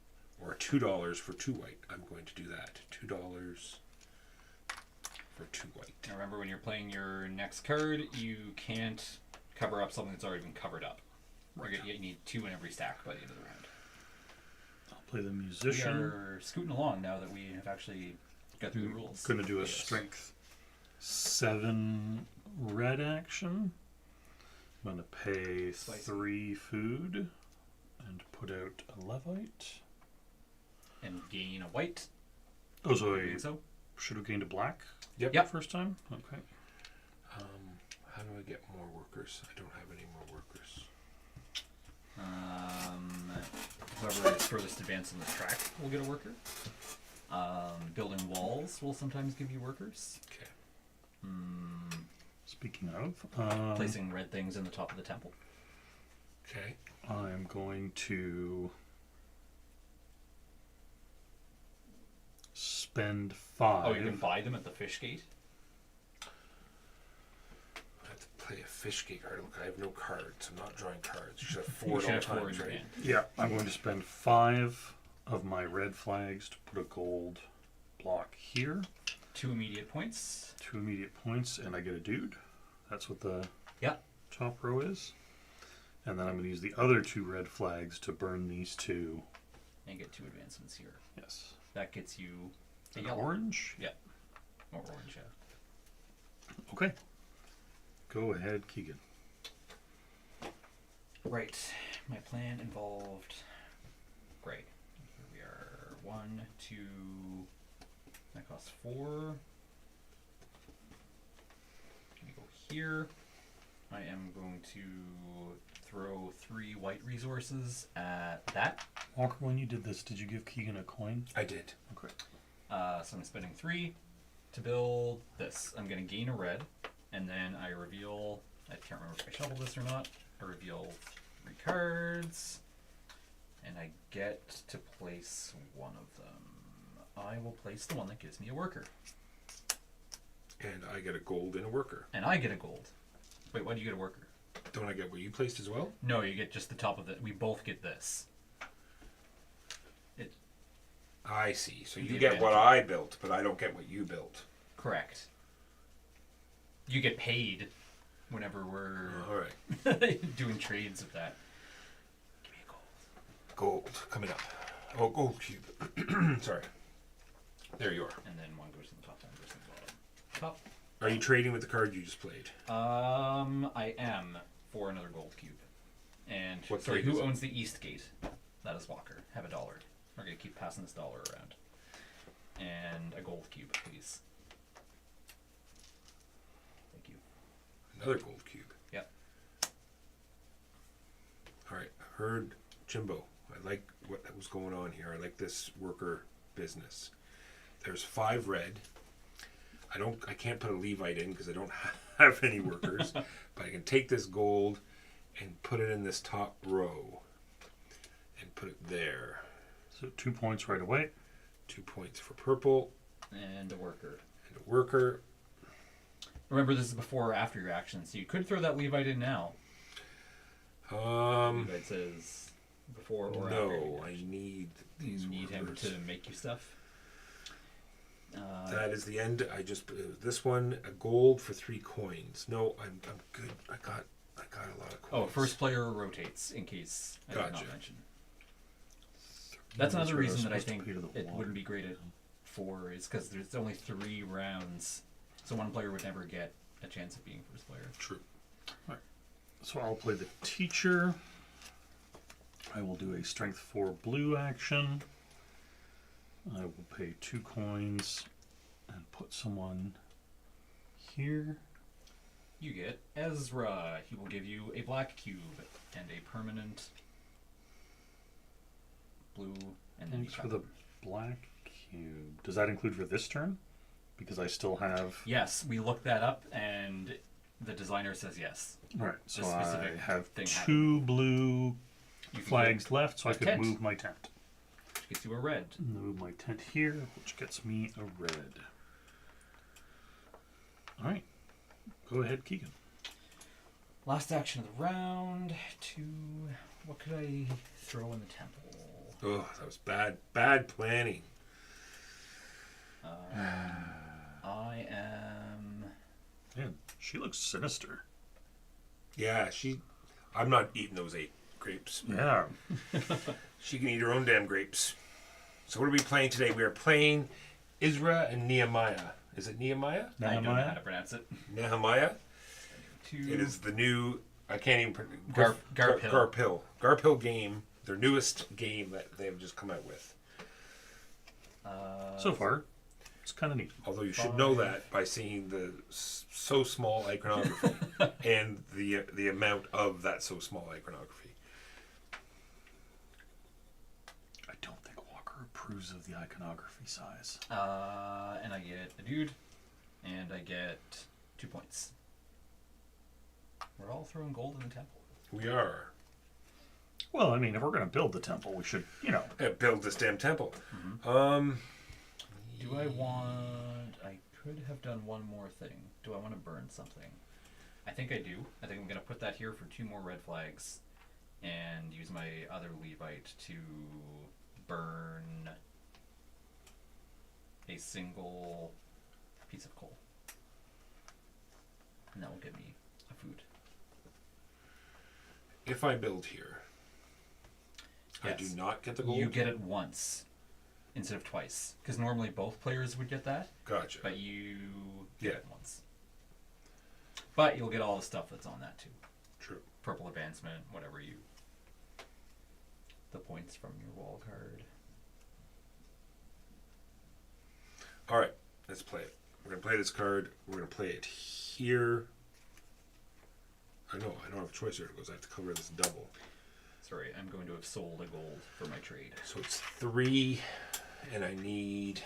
or $2 for 2 white. I'm going to do that. $2 for 2 white. Now remember, when you're playing your next card, you can't cover up something that's already been covered up. Right. You need 2 in every stack by the end of the round. I'll play the We musician. are scooting along now that we have actually got through the rules. Going to do a Yes. strength 7 red action. I'm going to pay Spicy. 3 food and put out a levite. And gain a white. Oh, so I I think so. should have gained a black Yep. first time? Okay. How do I get more workers? I don't have any more workers. Whoever is furthest advanced on the track will get a worker. Building walls will sometimes give you workers. Okay. Speaking of, Placing red things in the top of the temple. Okay. I'm going to spend 5. Oh, you can buy them at the fish gate? I have to play a fish gate card. Look, I have no cards. I'm not drawing cards. You should have You 4 should at all have 4 in times, your right? hand. Yeah, I'm going to spend 5 of my red flags to put a gold block here. 2 immediate points. 2 immediate points, and I get a dude. That's what the Yeah. top row is. And then I'm going to use the other 2 red flags to burn these 2. And get 2 advancements here. Yes. That gets you a An yellow. orange? Yeah. Or orange, yeah. Okay. Go ahead, Keegan. Right. My plan involved gray. Here we are. 1, 2. That costs 4. Gonna go here. I am going to throw 3 white resources at that. Walker, when you did this, did you give Keegan a coin? I did. Okay. So I'm spending 3 to build this. I'm going to gain a red, and then I reveal. I can't remember if I shuffle this or not. I reveal 3 cards, and I get to place one of them. I will place the one that gives me a worker, And I get a gold and a worker. and I get a gold. Wait, why do you get a worker? Don't I get what you placed as well? No, you get just the top of it. We both get this. I see. So The you get what advantage. I built, but I don't get what you built. Correct. You get paid whenever we're All right. doing trades of that. Give me a gold. Gold coming up. Oh, gold cube. Sorry. There you are. And then one goes to the top, one goes to the bottom. Top. Are you trading with the card you just played? I am for another gold cube. And What sorry, cube is who it? owns the East Gate? That is Walker. Have $1. We're gonna keep passing this dollar around. And a gold cube, please. Thank you. Another gold cube. Yep. All right. I heard Jimbo. I like what was going on here. I like this worker business. There's 5 red. I can't put a Levite in because I don't have any workers, but I can take this gold and put it in this top row and put it there. So 2 points right away. 2 points for purple And a worker. and a worker. Remember, this is before or after your action, so you could throw that Levite in now. Levite says before or after. No, I need these You need him workers. to make you stuff. That is the end. I just this one a gold for 3 coins. No, I'm good. I got a lot of coins. Oh, first player rotates in case I did Gotcha. not mention. That's another where I was reason that I supposed to think pay to the it water. wouldn't be great at 4 is because there's only 3 rounds, so one player would never get a chance of being first player. True. So I'll play the teacher. I will do a strength 4 blue action. I will pay 2 coins and put someone here. You get Ezra. He will give you a black cube and a permanent blue, and then Thanks you for got the black cube. Does that include for this turn? Because I still have. Yes, we looked that up, and the designer says yes. All right, so This I specific have thing 2 blue You can flags get left, so I a could tent. move my tent. Which gets you a red. Move my tent here, which gets me a red. All right, go ahead, Keegan. Last action of the round. What could I throw in the temple? Oh, that was bad planning. I am. Man, she looks sinister. Yeah, I'm not eating those 8 grapes. Yeah. She can eat her own damn grapes. So what are we playing today? We are playing Ezra and Nehemiah. Is it Nehemiah? I don't know how Nehemiah? to pronounce it. Nehemiah. 2. It is the new. I can't even. Garphill. Garphill game. Their newest game that they have just come out with. So far, it's kind of neat. Although you should know that by seeing the so small iconography and the amount of that so small iconography. I don't think Walker approves of the iconography size. And I get a dude, and I get 2 points. We're all throwing gold in the temple. We are. Well, I mean, if we're going to build the temple, we should, Build this damn temple. Do I want... I could have done one more thing. Do I want to burn something? I think I do. I think I'm going to put that here for 2 more red flags and use my other Levite to burn a single piece of coal. And that will give me a food. If I build here, I do Yes. not get the gold. You get it once instead of twice. Because normally both players would get that, Gotcha. but you get Yeah. it once. But you'll get all the stuff that's on that too. True. Purple advancement, whatever you... The points from your wall card. All right, let's play it. We're gonna play this card. We're gonna play it here. I know I don't have a choice here because I have to cover this double. Sorry, I'm going to have sold a gold for my trade. So it's 3, and I need.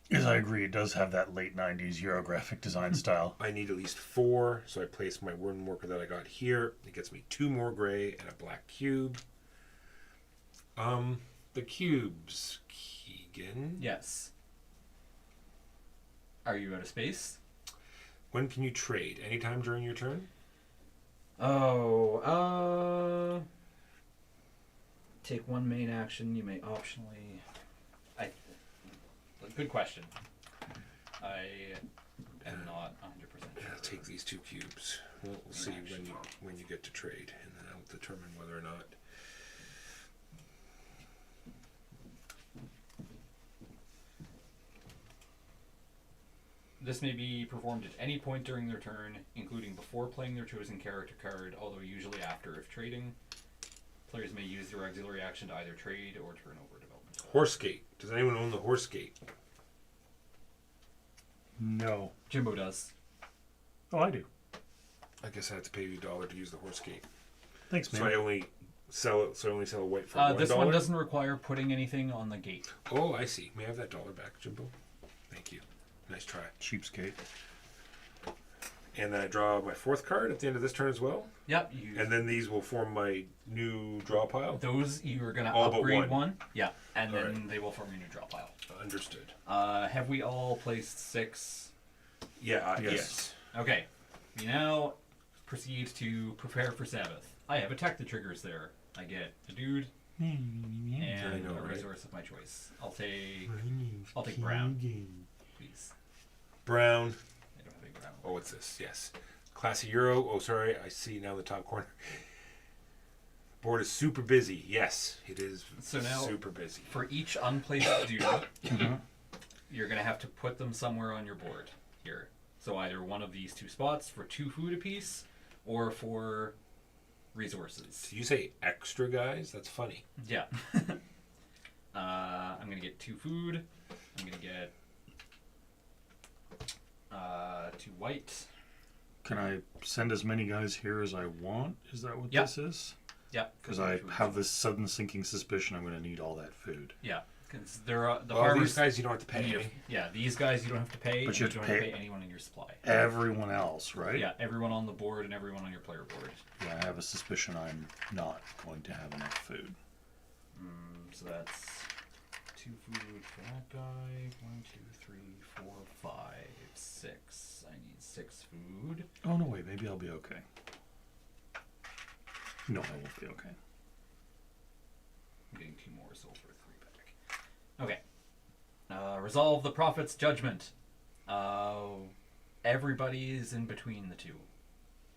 Yes, I agree. It does have that late 90s Eurographic design style. I need at least 4, so I place my one worker that I got here. It gets me 2 more gray and a black cube. The cubes, Keegan. Yes. Are you out of space? When can you trade? Anytime during your turn? Take 1 main action. You may optionally... Good question. I am not 100% sure. I'll take these 2 cubes. We'll see when you get to trade, and then I'll determine whether or not. This may be performed at any point during their turn, including before playing their chosen character card, although usually after if trading. Players may use their auxiliary action to either trade or turn over development. Horse gate. Does anyone own the horse gate? No. Jimbo does. Oh, I do. I guess I have to pay you $1 to use the horse gate. Thanks, man. So I only sell it. So I only sell a white for $1. This one doesn't require putting anything on the gate. Oh, I see. May I have that $1 back, Jimbo? Thank you. Nice try. Cheapskate. And then I draw my 4th card at the end of this turn as well. Yep. And then these will form my new draw pile. Those you are gonna All but upgrade one. Yeah, and then Alright. they will form your new draw pile. Understood. Have we all placed 6? Yeah. Yes. Yes. Okay. We now proceed to prepare for Sabbath. I have attacked the triggers there. I get a dude and I know, a right? resource of my choice. I'll take brown, please. Brown. I don't have a brown. Oh, what's this? Yes. Classy Euro. Oh, sorry. I see now in the top corner. Board is super busy. Yes, it is So now- super busy. For each unplaced dude, you're gonna have to put them somewhere on your board here. So either one of these 2 spots for 2 food apiece, or for resources. Do you say extra, guys? That's funny. Yeah. I'm gonna get 2 food. I'm gonna get 2 white. Can I send as many guys here as I want? Is that what Yeah. this is? Yeah. Because I have this sudden sinking suspicion I'm going to need all that food. Yeah, because there are the All farmers. these guys you don't have to pay. need- yeah, these guys you don't have to pay. But and you have to don't pay- anyone in your supply. Everyone else, right? Yeah, everyone on the board and everyone on your player board. Yeah, I have a suspicion I'm not going to have enough food. So that's 2 food for that guy. 1, 2, 3, 4, 5, 6. I need 6 food. Oh, no, wait. Maybe I'll be okay. No, I won't be okay. I'm getting 2 more, so for 3 back. Okay. Resolve the prophet's judgment. Everybody is in between the 2.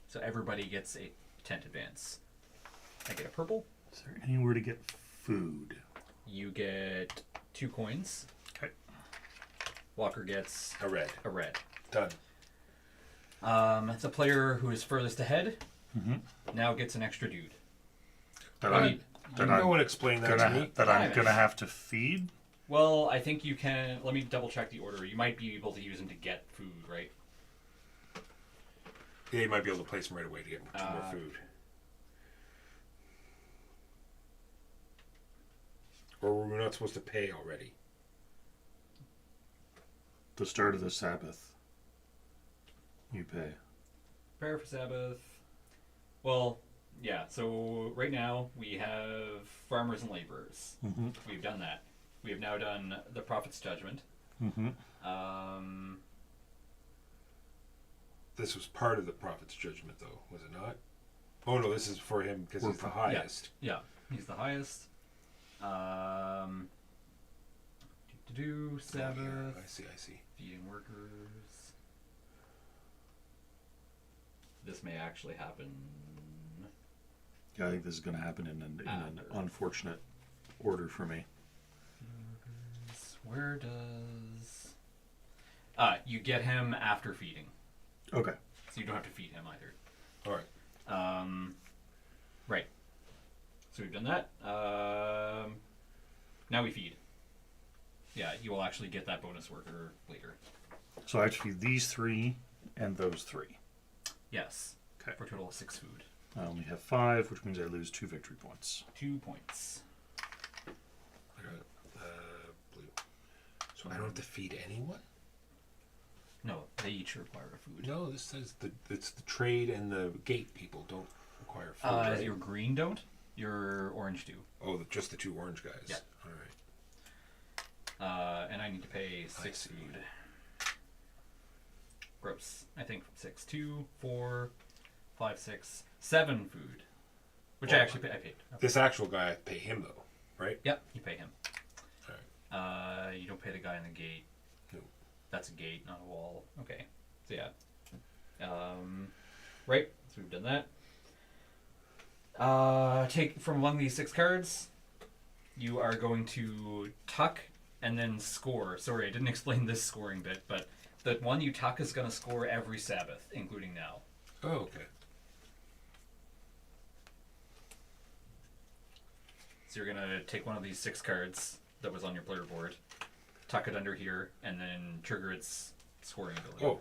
So everybody gets a tent advance. I get a purple. Is there anywhere to get food? You get 2 coins. Okay. Walker gets A red. a red. Done. The player who is furthest ahead now gets an extra dude. That What? I'm, that No I'm one explained that to me. gonna have to feed? Well, I think you can. Let me double check the order. You might be able to use them to get food, right? Yeah, you might be able to place them right away to get 2 more food. Or were we not supposed to pay already? The start of the Sabbath. You pay. Prepare for Sabbath. Well, yeah. So right now we have farmers and laborers. Mm-hmm. We've done that. We have now done the prophet's judgment. Mm-hmm. This was part of the prophet's judgment, though, was it not? Oh no, this is for him because he's the highest. Yeah, he's the highest. Sabbath. I see. Feeding workers. This may actually happen. Yeah, I think this is going to happen in an After. unfortunate order for me. Where does... you get him after feeding. Okay. So you don't have to feed him either. All right. Right. So we've done that. Now we feed. Yeah, you will actually get that bonus worker later. So I have to feed these 3 and those 3. Yes. Okay. For a total of 6 food. I only have 5, which means I lose 2 victory points. 2 points. I got blue. So I don't have to feed anyone? No, they each require a food. No, this says it's the trade and the gate people don't require food. Right? Your green don't. Your orange do. Oh, just the 2 orange guys. Yeah. All right. And I need to pay 6 see. food. Gross. I think 6, 2, 4, 5, 6, 7 food. Which I Well, actually I paid. Okay. This actual guy, I have to pay him though, right? Yep, you pay him. All right. You don't pay the guy in the gate. No. That's a gate, not a wall. Okay. So yeah. Right. So we've done that. Take from among these 6 cards. You are going to tuck and then score. Sorry, I didn't explain this scoring bit, but The one you tuck is going to score every Sabbath, including now. Oh, okay. So you're going to take one of these 6 cards that was on your player board, tuck it under here, and then trigger its scoring ability. Oh,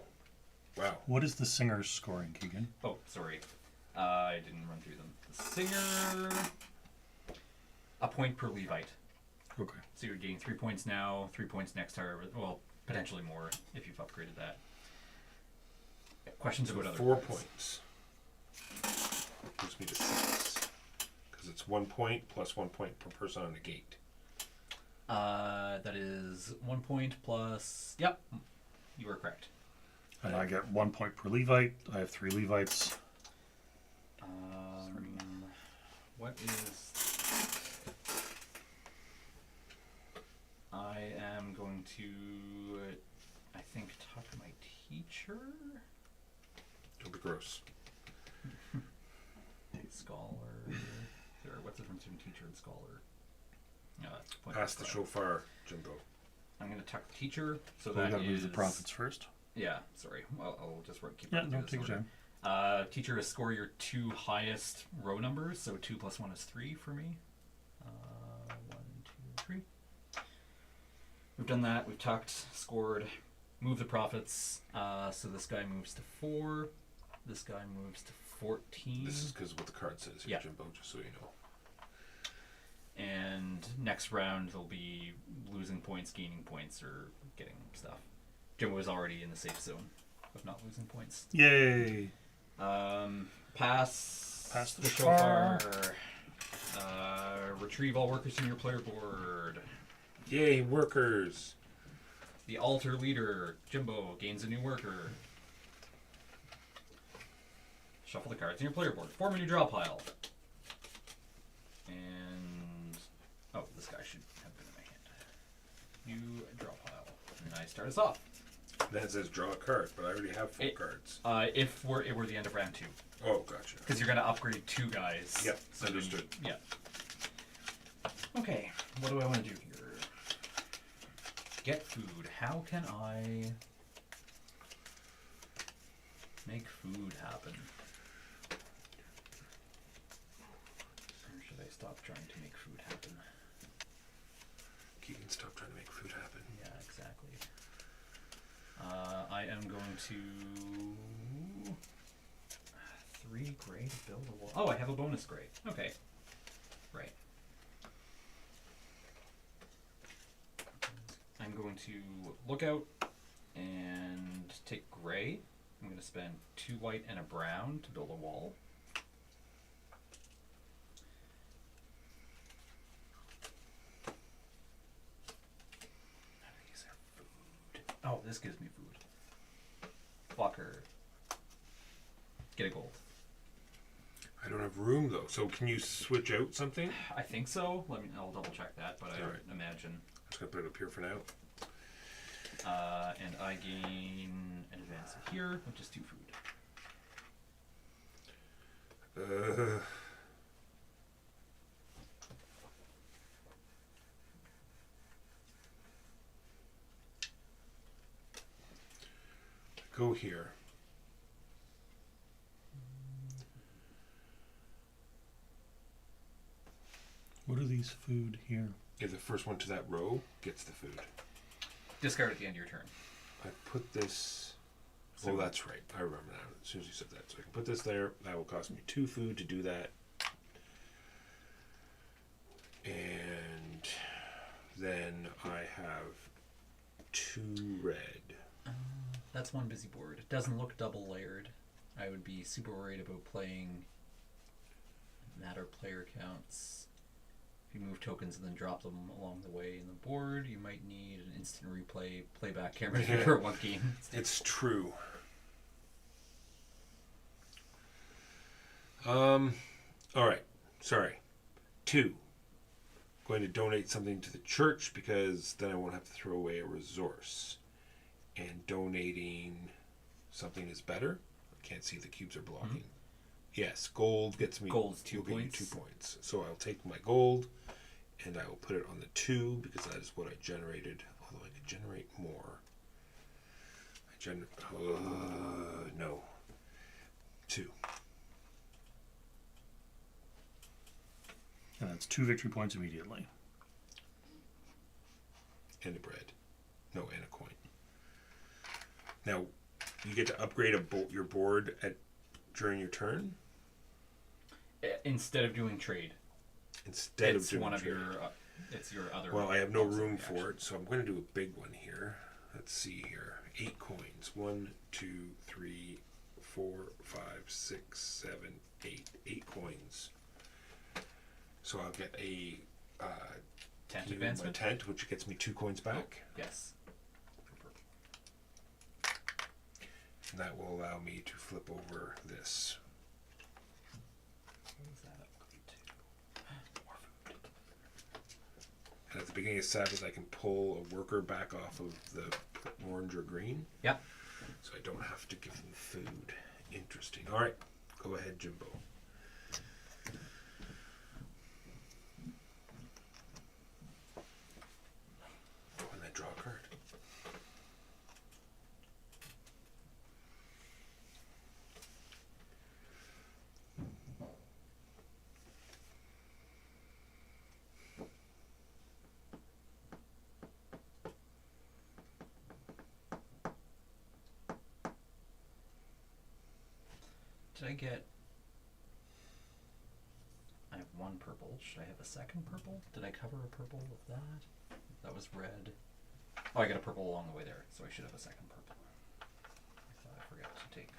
wow. What is the singer's scoring, Keegan? Oh, sorry. I didn't run through them. The singer, a point per Levite. Okay. So you're getting 3 points now, 3 points next turn. Well, potentially more if you've upgraded that. Questions about other 4 cards? points. Gives me to 6. Because it's 1 point plus 1 point per person on the gate. That is 1 point plus. Yep, you are correct. And I get 1 point per Levite. I have 3 Levites. What is? I am going to, I think, talk to my teacher. Don't be gross. Scholar. Or what's the difference between teacher and scholar? No, that's point. Pass the shofar, Jimbo. I'm going to tuck the teacher. So So we that gotta move is the profits first. Yeah, sorry. Well, I'll just keep Yeah, running no, through take this your order. time. Teacher is score your 2 highest row numbers, so 2 plus 1 is 3 for me. 1, 2, 3. We've done that. We've tucked, scored, moved the profits. So this guy moves to 4. This guy moves to 14. This is because of what the card says here, Yeah. Jimbo, just so you know. And next round they'll be losing points, gaining points, or getting stuff. Jimbo was already in the safe zone of not losing points. Yay! Pass the shofar. Retrieve all workers from your player board. Yay, workers! The altar leader, Jimbo, gains a new worker. Shuffle the cards in your player board. Form a new draw pile. And oh, this guy should have been in my hand. New draw pile. And I start us off. Then it says draw a card, but I already have 4 cards. If it were the end of round 2. Oh, gotcha. Because you're going to upgrade 2 guys. Yep, So then understood. yeah. Okay, what do I want to do here? Get food. How can I make food happen? Or should I stop trying to make food happen? Keegan, stop trying to make food happen. Yeah, exactly. I am going to 3 gray to build a wall. Oh, I have a bonus gray. Okay. Right. I'm going to look out and take gray. I'm going to spend 2 white and a brown to build a wall. These are food. Oh, this gives me food. Fucker. Get a gold. I don't have room, though. So can you switch out something? I think so. I'll double check that, but I Alright. imagine. I'm just going to put it up here for now. And I gain an advance here, which is 2 food. Go here. What are these food here? Yeah, the first one to that row gets the food. Discard at the end of your turn. I put this... So- Oh, that's right. I remember now. As soon as you said that. So I can put this there. That will cost me 2 food to do that. And then I have 2 red. That's 1 busy board. It doesn't look double layered. I would be super worried about playing matter player counts. If you move tokens and then drop them along the way in the board, you might need an instant replay playback camera for 1 game. It's true. All right. Sorry. 2. Going to donate something to the church because then I won't have to throw away a resource. And donating something is better. I can't see the cubes are blocking. Mm-hmm. Yes, gold gets me. Gold's 2 will get you points. 2 points. So I'll take my gold and I will put it on the 2 because that is what I generated. Although I could generate more. I No. 2. And that's 2 victory points immediately. And a bread. No, and a coin. Now, you get to upgrade your board during your turn Instead of doing trade. instead It's of doing one of trade. your. It's your other. Well, I have no auxiliary room action. for it, so I'm going to do a big one here. Let's see here. 8 coins. 1, 2, 3, 4, 5, 6, 7, 8. 8 coins. So I'll get a Tent my advancement. tent, which gets me 2 coins back. Yes. And that will allow me to flip over this. What was that upgrade to? More food. And at the beginning of Sabbath, I can pull a worker back off of the orange or green. Yep. So I don't have to give them food. Interesting. All right. Go ahead, Jimbo. And then draw a card. Did I get? I have 1 purple. Should I have a second purple? Did I cover a purple with that? That was red. Oh, I got a purple along the way there, so I should have a second purple. I thought I forgot to take.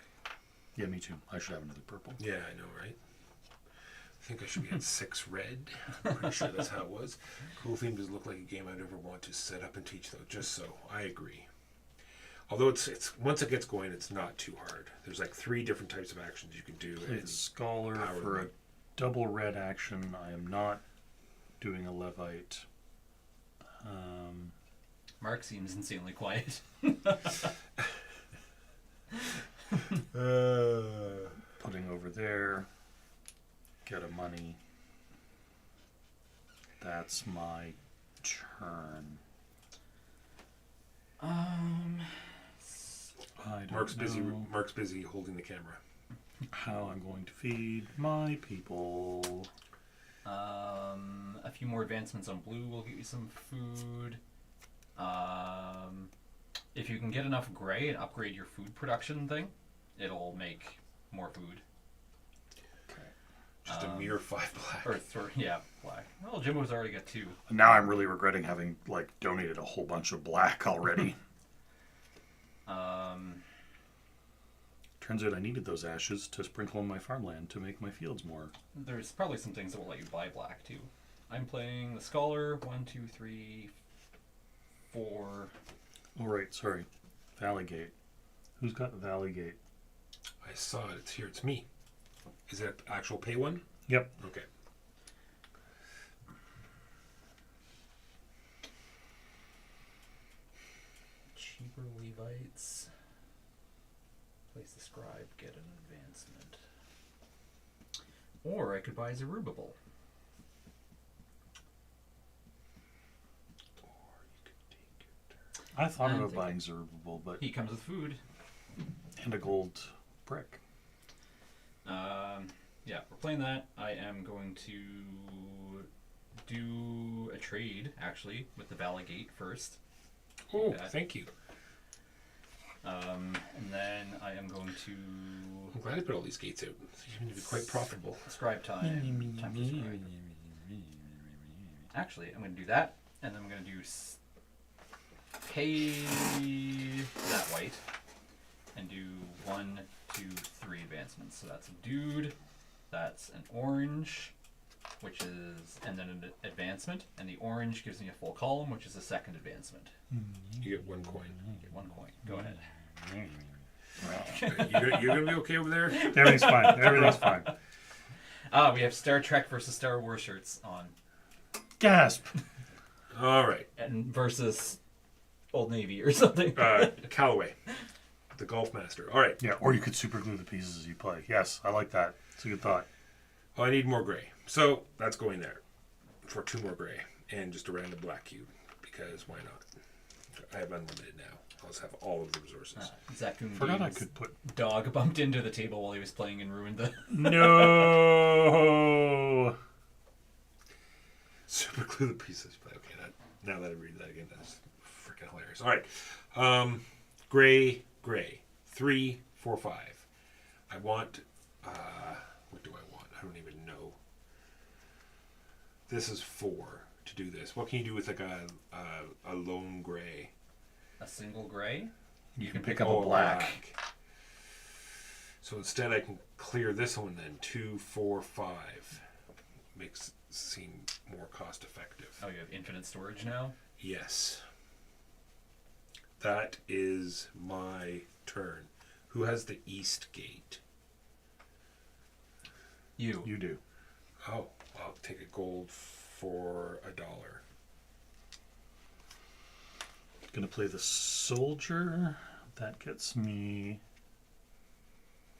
Yeah, me too. I should have another purple. Yeah, I know, right? I think I should be at 6 red. I'm pretty sure that's how it was. Cool theme does look like a game I'd ever want to set up and teach, though. Just so. I agree. Although it's once it gets going, it's not too hard. There's like 3 different types of actions you can do. It's Scholar Power for a League. double red action. I am not doing a Levite. Mark seems insanely quiet. Putting over there. Get a money. That's my turn. I don't Mark's busy. know Mark's busy holding the camera. how I'm going to feed my people. A few more advancements on blue will get you some food. If you can get enough gray and upgrade your food production thing, it'll make more food. Just a mere 5 black. Or black. Well, Jimbo's already got 2. Now I'm really regretting having donated a whole bunch of black already. Turns out I needed those ashes to sprinkle on my farmland to make my fields more. There's probably some things that will let you buy black too. I'm playing the Scholar. 1, 2, 3, 4. Oh, right, sorry. Valley Gate. Who's got Valley Gate? I saw it. It's here. It's me. Is that actual pay one? Yep. Okay. Cheaper Levites. Place the scribe, get an advancement. Or I could buy Zerubbabel. I thought I'm about thinking- buying Zerubbabel, but He comes with food. and a gold brick. Yeah, we're playing that. I am going to do a trade, actually, with the Valley Gate first. Oh, that. thank you. And then I am going to I'm glad I put all these gates out. They seem to be quite profitable. scribe time. Time for scribe. Actually, I'm going to do that, and then I'm going to do pay that white, and do 1, 2, 3 advancements. So that's a dude, that's an orange, which is, and then an advancement, and the orange gives me a full column, which is a second advancement. You get 1 coin. Get 1 coin. Go ahead. You're gonna be okay over there? Everything's fine. Everything's fine. We have Star Trek versus Star Wars shirts on, Gasp! All right. and versus Old Navy or something. Callaway, the golf master. All right. Yeah, or you could super glue the pieces as you play. Yes, I like that. It's a good thought. Oh, I need more gray. So that's going there for 2 more gray and just a random black cube because why not? I have unlimited now. I'll just have all of the resources. Zaccoon Forgot I Games could put. dog bumped into the table while he was playing and ruined the. No. Super glue the pieces. But okay, now that I read that again, that's freaking hilarious. All right. Gray. 3, 4, 5. I want. What do I want? I don't even know. This is 4 to do this. What can you do with like a lone gray? A single gray? You can pick up Oh, a black. So instead I can clear this one then. 2, 4, 5. Makes seem more cost effective. Oh, you have infinite storage now? Yes. That is my turn. Who has the east gate? You. You do. Oh, I'll take a gold for $1. Gonna play the soldier. That gets me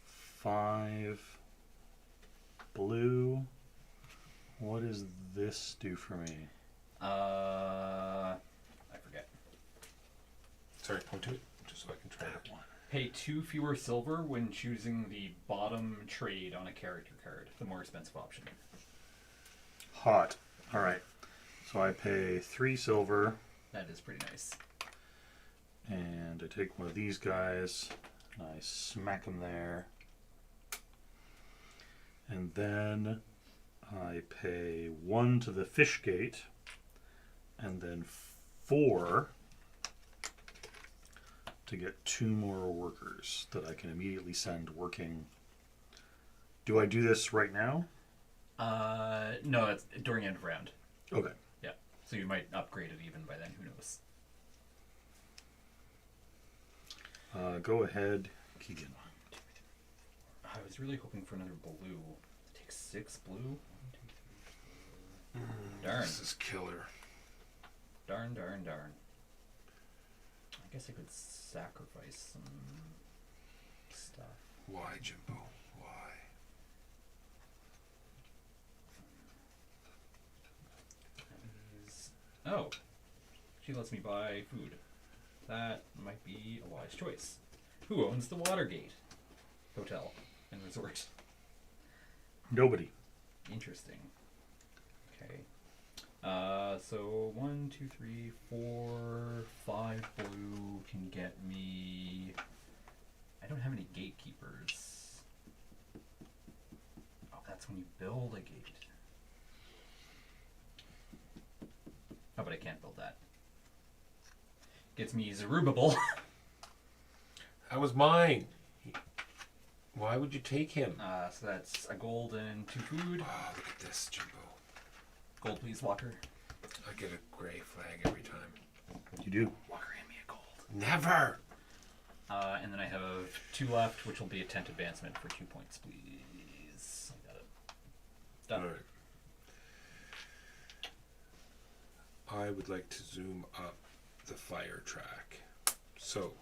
5 blue. What does this do for me? I forget. Sorry, point to it, just so I can try it. Pay 2 fewer silver when choosing the bottom trade on a character card, the more expensive option. Hot. All right. So I pay 3 silver, That is pretty nice. and I take one of these guys, and I smack him there. And then I pay 1 to the fish gate, and then 4 to get 2 more workers that I can immediately send working. Do I do this right now? No, it's during end of round. Okay. Yeah. So you might upgrade it even by then, who knows? Go ahead, Keegan. I was really hoping for another blue. It takes 6 blue. 1, 2, 3, 4. Darn. This is killer. Darn. I guess I could sacrifice some stuff. Why, Jimbo? Why? Oh, she lets me buy food. That might be a wise choice. Who owns the Watergate Hotel and Resort? Nobody. Interesting. Okay. So 1, 2, 3, 4, 5 blue can get me. I don't have any gatekeepers. Oh, that's when you build a gate. Oh, but I can't build that. Gets me Zerubbabel. That was mine. Why would you take him? So that's a gold and 2 food. Oh, look at this, Jimbo. Gold, please, Walker. I get a gray flag every time. You do. Walker, hand me a gold. Never! Mm-hmm. And then I have 2 left, which will be a tent advancement for 2 points, please. I got it. Done. Alright. I would like to zoom up the fire track. So,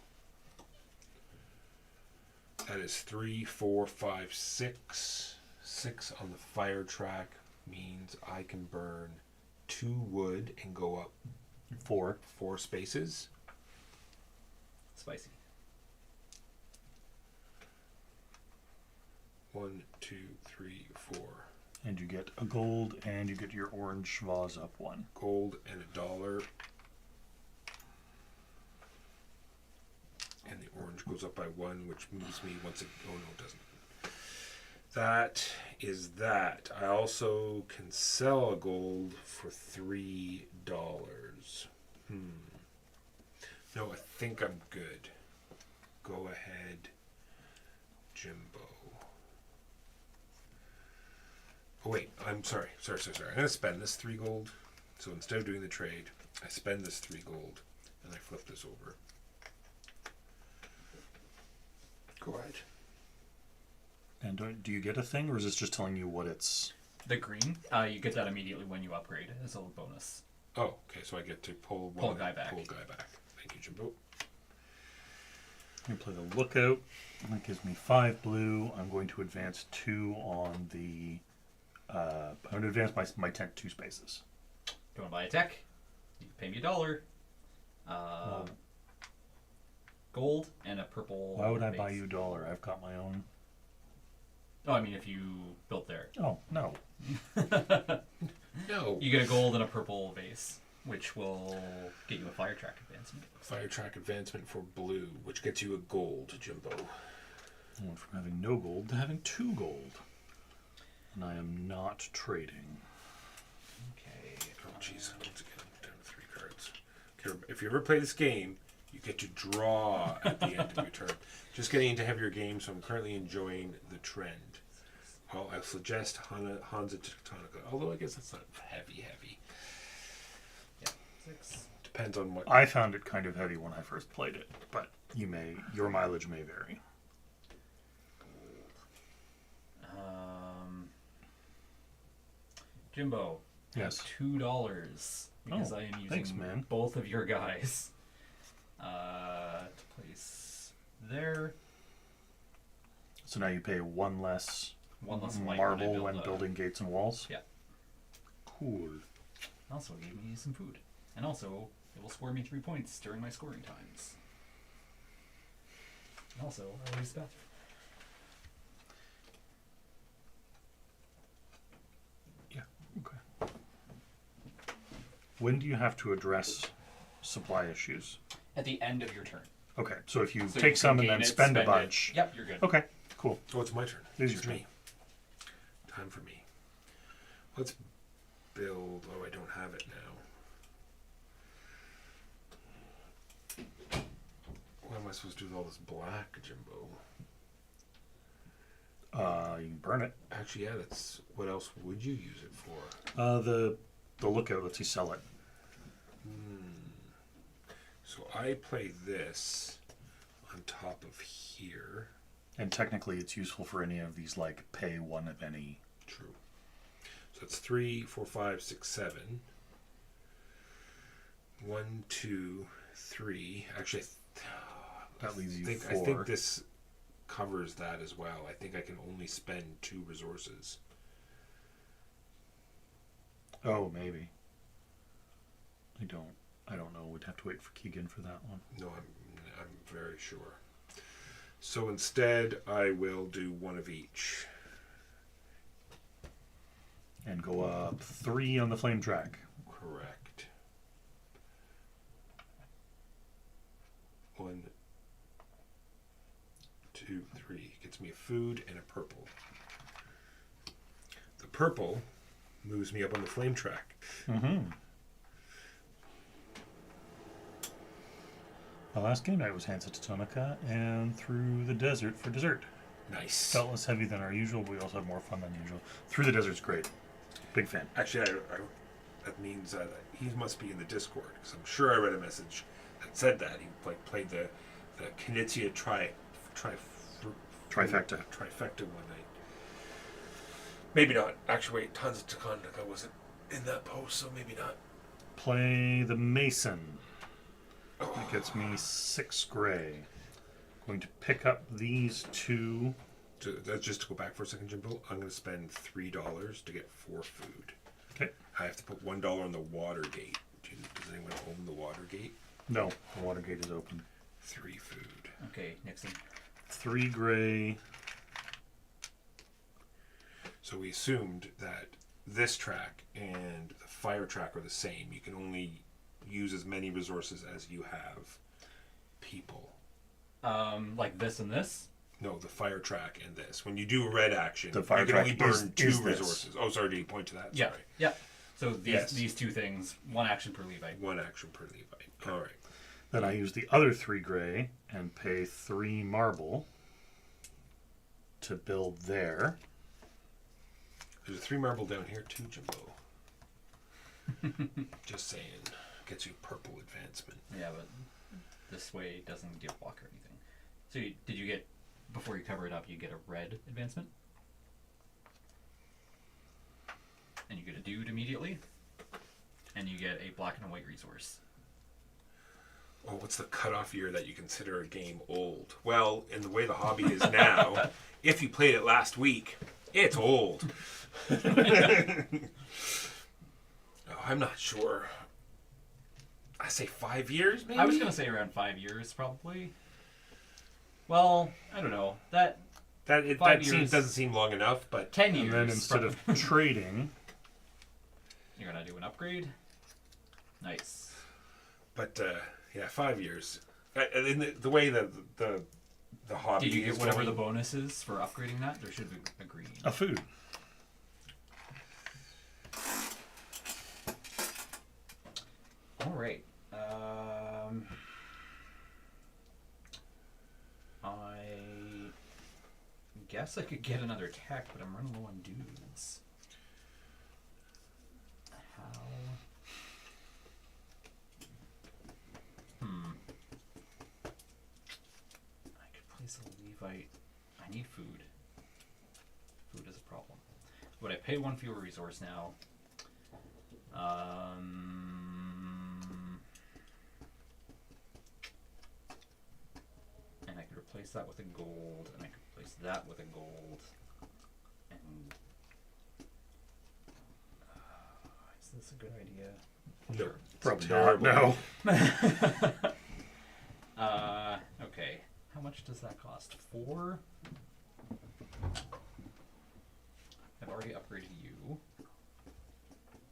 that is 3, 4, 5, 6. 6 on the fire track means I can burn 2 wood and go up 4. 4 spaces. Spicy. 1, 2, 3, 4. And you get a gold, and you get your orange vase up 1. Gold and $1. And the orange goes up by 1, which moves me once it. Oh no, it doesn't. That is that. I also can sell a gold for $3. No, I think I'm good. Go ahead, Jimbo. Oh wait, I'm sorry. I'm gonna spend this 3 gold. So instead of doing the trade, I spend this 3 gold and I flip this over. Go ahead. And do you get a thing, or is this just telling you what it's... The green, you get that immediately when you upgrade as a bonus. Oh, okay, so I get to pull Pull a guy back. Pull a guy back. Thank you, Jimbo. I'm going to play the lookout. That gives me 5 blue. I'm going to advance 2 on the... I'm going to advance my tent 2 spaces. Do you want to buy a tech? You can pay me $1. gold and a purple. Why would I buy base. you $1? I've got my own. Oh, I mean, if you built there, Oh, no. No. you get a gold and a purple vase, which will get you a fire track advancement. Fire track advancement for blue, which gets you a gold, Jimbo. I went from having no gold to having 2 gold. And I am not trading. Okay. Oh, jeez. Once again, down to 3 cards. Okay, if you ever play this game, you get to draw at the end of your turn. Just getting into heavier games, so I'm currently enjoying the trend. Well, I suggest Hansa Teutonica, although I guess that's not heavy. Yeah. 6. Depends on what. I found it kind of heavy when I first played it, but your mileage may vary. Jimbo. Yes. $2 because Oh, I am using thanks, man. both of your guys to place there. So now you pay 1 less One less light when I marble build when a- building gates and walls? Yeah. Cool. Also gave me some food, and also it will score me 3 points during my scoring times. And also, I'll use the bathroom. Yeah, okay. When do you have to address supply issues? At the end of your turn. Okay, so if you So take you some can and then gain it, spend a it. bunch. Yep, you're good. Okay, cool. Oh, it's my turn. It is your It's turn. me. Time for me. Let's build. Oh, I don't have it now. What am I supposed to do with all this black, Jimbo? You can burn it. Actually, yeah, that's. What else would you use it for? The lookout lets you sell it. So I play this on top of here. And technically it's useful for any of these, like, pay 1 of any. True. So it's 3, 4, 5, 6, 7. 1, 2, 3. Actually, That leaves you I 4. think this covers that as well. I think I can only spend 2 resources. Oh, maybe. I don't know. We'd have to wait for Keegan for that one. No, I'm very sure. So instead, I will do 1 of each. And go up 3 on the flame track. Correct. 1, 2, 3. Gets me a food and a purple. The purple moves me up on the flame track. Mm-hmm. My last game night was Hansa Teutonica and Through the Desert for dessert. Nice. Felt less heavy than our usual, but we also had more fun than usual. Through the Desert's great. Big fan. Actually, that means that he must be in the Discord, because I'm sure I read a message that said that he played the Knizia Trifecta. trifecta one night. Maybe not. Actually, wait, Hansa Teutonica wasn't in that post, so maybe not. Play the Mason. It gets me 6 gray. Going to pick up these 2. That's just to go back for a second, Jimbo. I'm going to spend $3 to get 4 food. Okay. I have to put $1 on the water gate. Does anyone own the water gate? No, the water gate is open. 3 food. Okay, Nixon. 3 gray. So we assumed that this track and the fire track are the same. You can only use as many resources as you have people. Like this and this? No, the fire track and this. When you do a red action, The fire you can track only burn is 2 this. resources. Oh, sorry, did you point to that? Yeah. Sorry. Yeah. So these Yes. these 2 things, 1 action per Levite. 1 action per Levite. All right. Then I use the other 3 gray and pay 3 marble to build there. There's a 3 marble down here too, Jimbo. Just saying. Gets you purple advancement. Yeah, but this way it doesn't deal block or anything. So did you get, before you cover it up, you get a red advancement? And you get a dude immediately? And you get a black and a white resource. Oh, what's the cutoff year that you consider a game old? Well, in the way the hobby is now, if you played it last week, it's old. Oh, I'm not sure. I say 5 years, maybe. I was gonna say around 5 years, probably. Well, I don't know. That that 5 years. doesn't seem long enough, but 10 years. And then instead of trading, you're gonna do an upgrade. Nice. but yeah, 5 years. In the way that the hobby Did you is get whatever the going, bonus is for upgrading that? There should be a green. a food. All right. I guess I could get another tech, but I'm running low on dudes. How? I could place a Levite. I need food. Food is a problem. Would I pay one fewer resource now? And I could replace that with a gold, and I could replace that with a gold. And is this a good idea? no, Probably terrible. not. No. Okay. How much does that cost? 4? I've already upgraded you.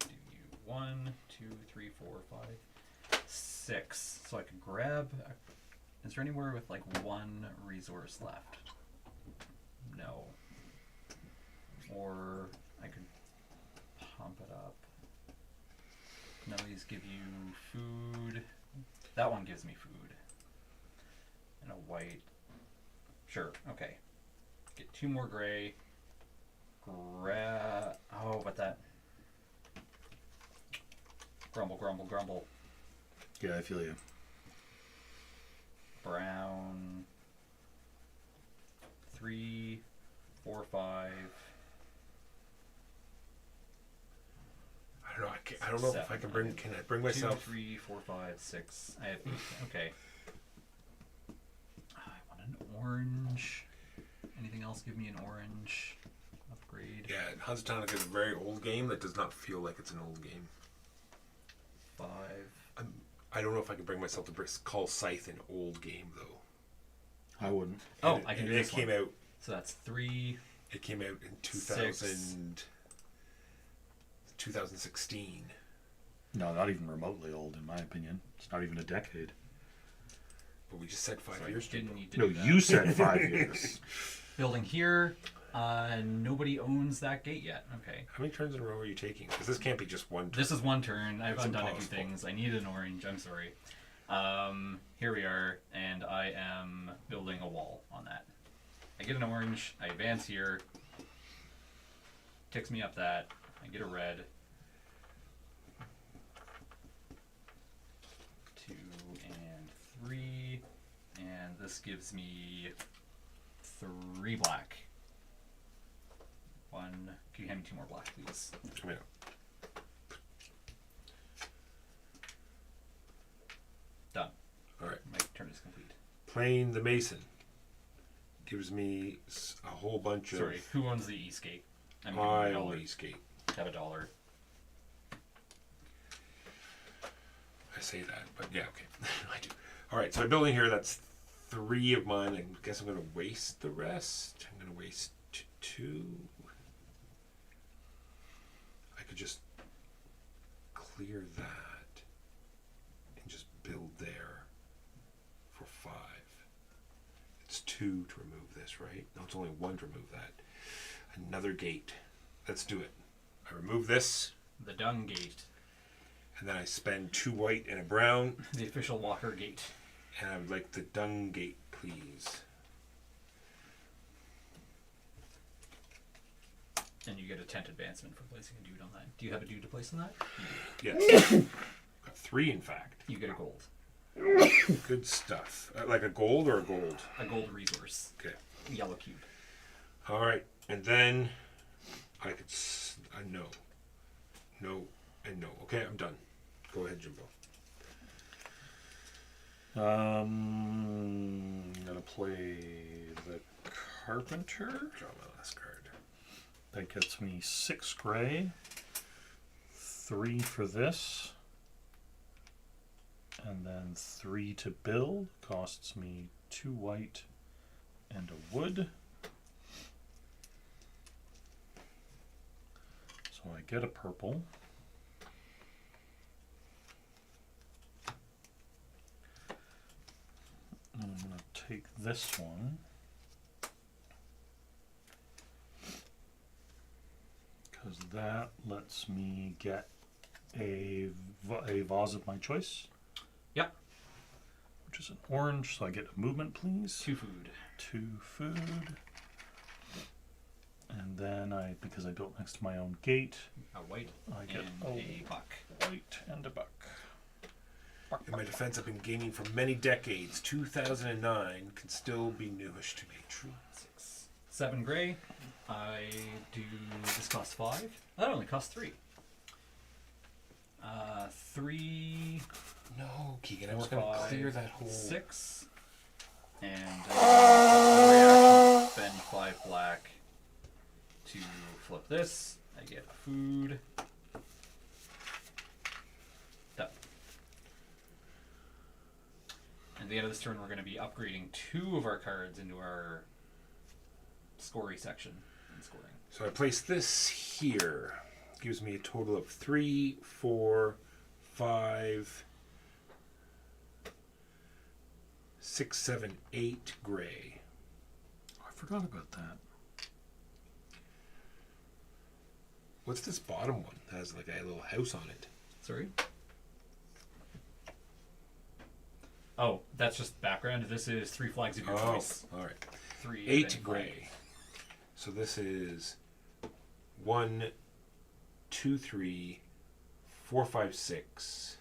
Do you 1, 2, 3, 4, 5, 6. So I could grab. Is there anywhere with like 1 resource left? No. Or I could pump it up. None of these give you food. That one gives me food. And a white. Sure, okay. Get 2 more gray. Oh, but that. Grumble, grumble, grumble. Yeah, I feel you. Brown. 3, 4, 5. I don't know. I don't know if I can bring. Can I bring myself? 2, 3, 4, 5, 6. I have 8. Okay. I want an orange. Anything else? Give me an orange. Upgrade. Yeah, Huntsatonic is a very old game that does not feel like it's an old game. 5. I don't know if I can bring myself to call Scythe an old game though. I wouldn't. Oh, And I can and do it this came one. out. So that's 3. It came out in 2016. No, not even remotely old, in my opinion. It's not even a decade. But we just said 5 So I years. didn't need to No, do that. you said 5 years. Building here. Nobody owns that gate yet. Okay. How many turns in a row are you taking? Because this can't be just one turn. This is 1 turn. I've It's undone a few impossible. things. I need an orange. I'm sorry. Here we are, and I am building a wall on that. I get an orange. I advance here. Ticks me up that. I get a red. 2 and 3, and this gives me 3 black. 1. Can you hand me 2 more black, please? Yeah. Done. All right. My turn is complete. Playing the Mason gives me a whole bunch of. Sorry, who owns the East Gate? I'm giving I you a own dollar. the Eastgate. Have a dollar. I say that, but yeah, okay. I do. All right, so I'm building here. That's 3 of mine. I guess I'm going to waste the rest. I'm going to waste 2. I could just clear that and just build there for 5. It's 2 to remove this, right? No, it's only 1 to remove that. Another gate. Let's do it. I remove this, The Dung Gate. and then I spend 2 white and a brown, The official Walker Gate. and I would like the dung gate, please. And you get a tent advancement for placing a dude on that. Do you have a dude to place on that? You Yes. Got 3, in fact. do. You get a gold. Good stuff. Like a gold or a gold? A gold resource. Okay. Yellow cube. All right. And then I could. No. No. And no. Okay, I'm done. Go ahead, Jimbo. I'm gonna play the Carpenter. Draw my last card. That gets me 6 gray. 3 for this. And then 3 to build costs me 2 white and a wood. So I get a purple. And I'm going to take this one. Because that lets me get a vase of my choice. Yep. Which is an orange, so I get a movement, please. 2 food. 2 food. And then because I built next to my own gate, A white I get and a buck. white and a buck. In my defense, I've been gaming for many decades. 2009 can still be newish to me. True. 6. 7 gray. I do. This costs 5. That only costs 3. 3. No, Keegan, I 4, was going to 5, clear that whole... 6. And reaction, spend 5 black to flip this. I get food. Done. At the end of this turn, we're going to be upgrading 2 of our cards into our scory section and scoring. So I place this here. Gives me a total of 3, 4, 5, 6, 7, 8 gray. Oh, I forgot about that. What's this bottom one? It has like a little house on it. Sorry? Oh, that's just background. This is 3 flags of your choice. All right. 3 8 event gray. flag. So this is 1, 2, 3, 4, 5, 6.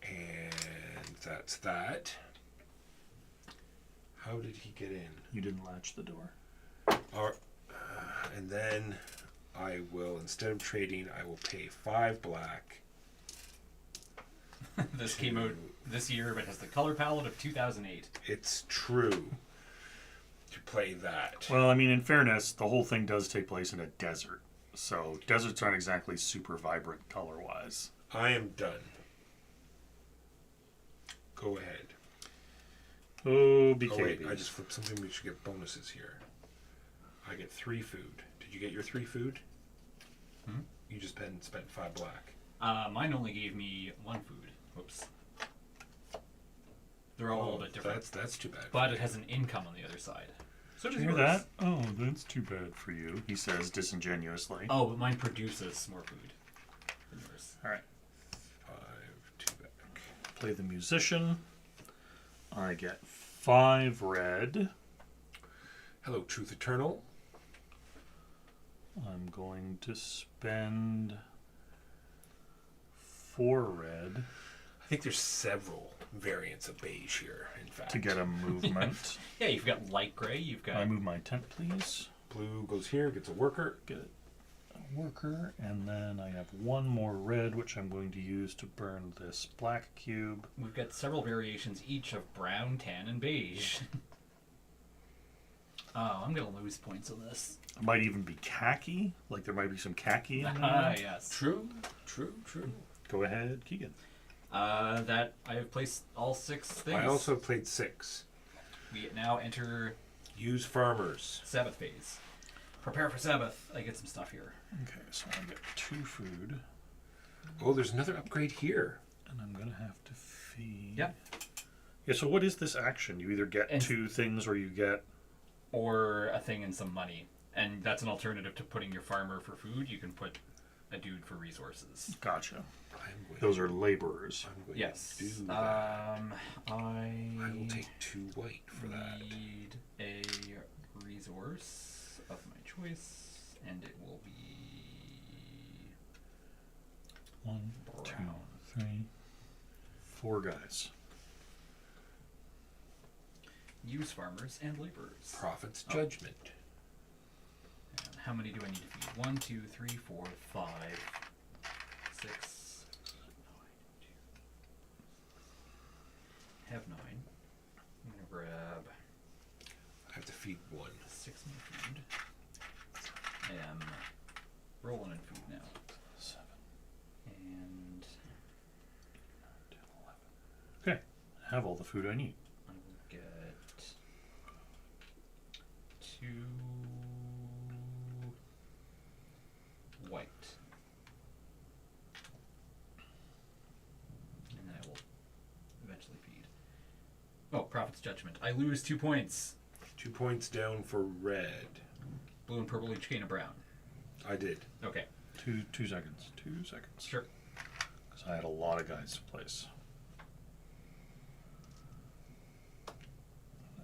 And that's that. How did he get in? You didn't latch the door. And then I will, instead of trading, I will pay 5 black. This came out this year, but has the color palette of 2008. It's true to play that. Well, I mean, in fairness, the whole thing does take place in a desert. So deserts aren't exactly super vibrant color-wise. I am done. Go ahead. Oh, Oh BKB. wait, I just flipped something. We should get bonuses here. I get 3 food. Did you get your 3 food? Hmm? You just spent 5 black. Mine only gave me 1 food. Whoops. They're all a little bit different. That's too bad. But it has an income on the other side. So does Did you hear yours. that? Oh, that's too bad for you, he says disingenuously. Oh, but mine produces more food than yours. All right. 5, 2 back. Play the musician. I get 5 red. Hello, Truth Eternal. I'm going to spend 4 red I think there's several variants of beige here, in fact. to get a movement. Yeah, you've got light gray, you've got... I move my tent, please. Blue goes here, gets a worker. Get a worker, and then I have 1 more red, which I'm going to use to burn this black cube. We've got several variations each of brown, tan, and beige. Oh, I'm going to lose points on this. It might even be khaki. Like there might be some khaki in Ah, there. yes. True. Go ahead, Keegan. That I have placed all 6 things. I also played 6. We now enter Use farmers. Sabbath phase. Prepare for Sabbath. I get some stuff here. Okay, so I get 2 food, Oh, there's another upgrade here. and I'm gonna have to feed. Yeah. Yeah. So what is this action? You either get And- 2 things, or you get. Or a thing and some money. And that's an alternative to putting your farmer for food. You can put a dude for resources. Gotcha. I'm going Those are laborers. I'm going Yes. to do that. I will take 2 white for that. need a resource of my choice, and it will be 1, 2, brown. 3, 4 guys. Use farmers and laborers. Prophet's Oh. Judgment. And how many do I need to feed? 1, 2, 3, 4, 5, 6. Have 9. I'm gonna grab I have to feed 1. 6 more food. I am rolling in food now. 7, have all the food I need. I will get 2 white. And then I will eventually feed. Oh, Prophet's Judgment. I lose 2 points. 2 points down for red. Blue and purple each gain a brown. I did. Okay. 2 seconds. 2 seconds. Sure. Because I had a lot of guys to place.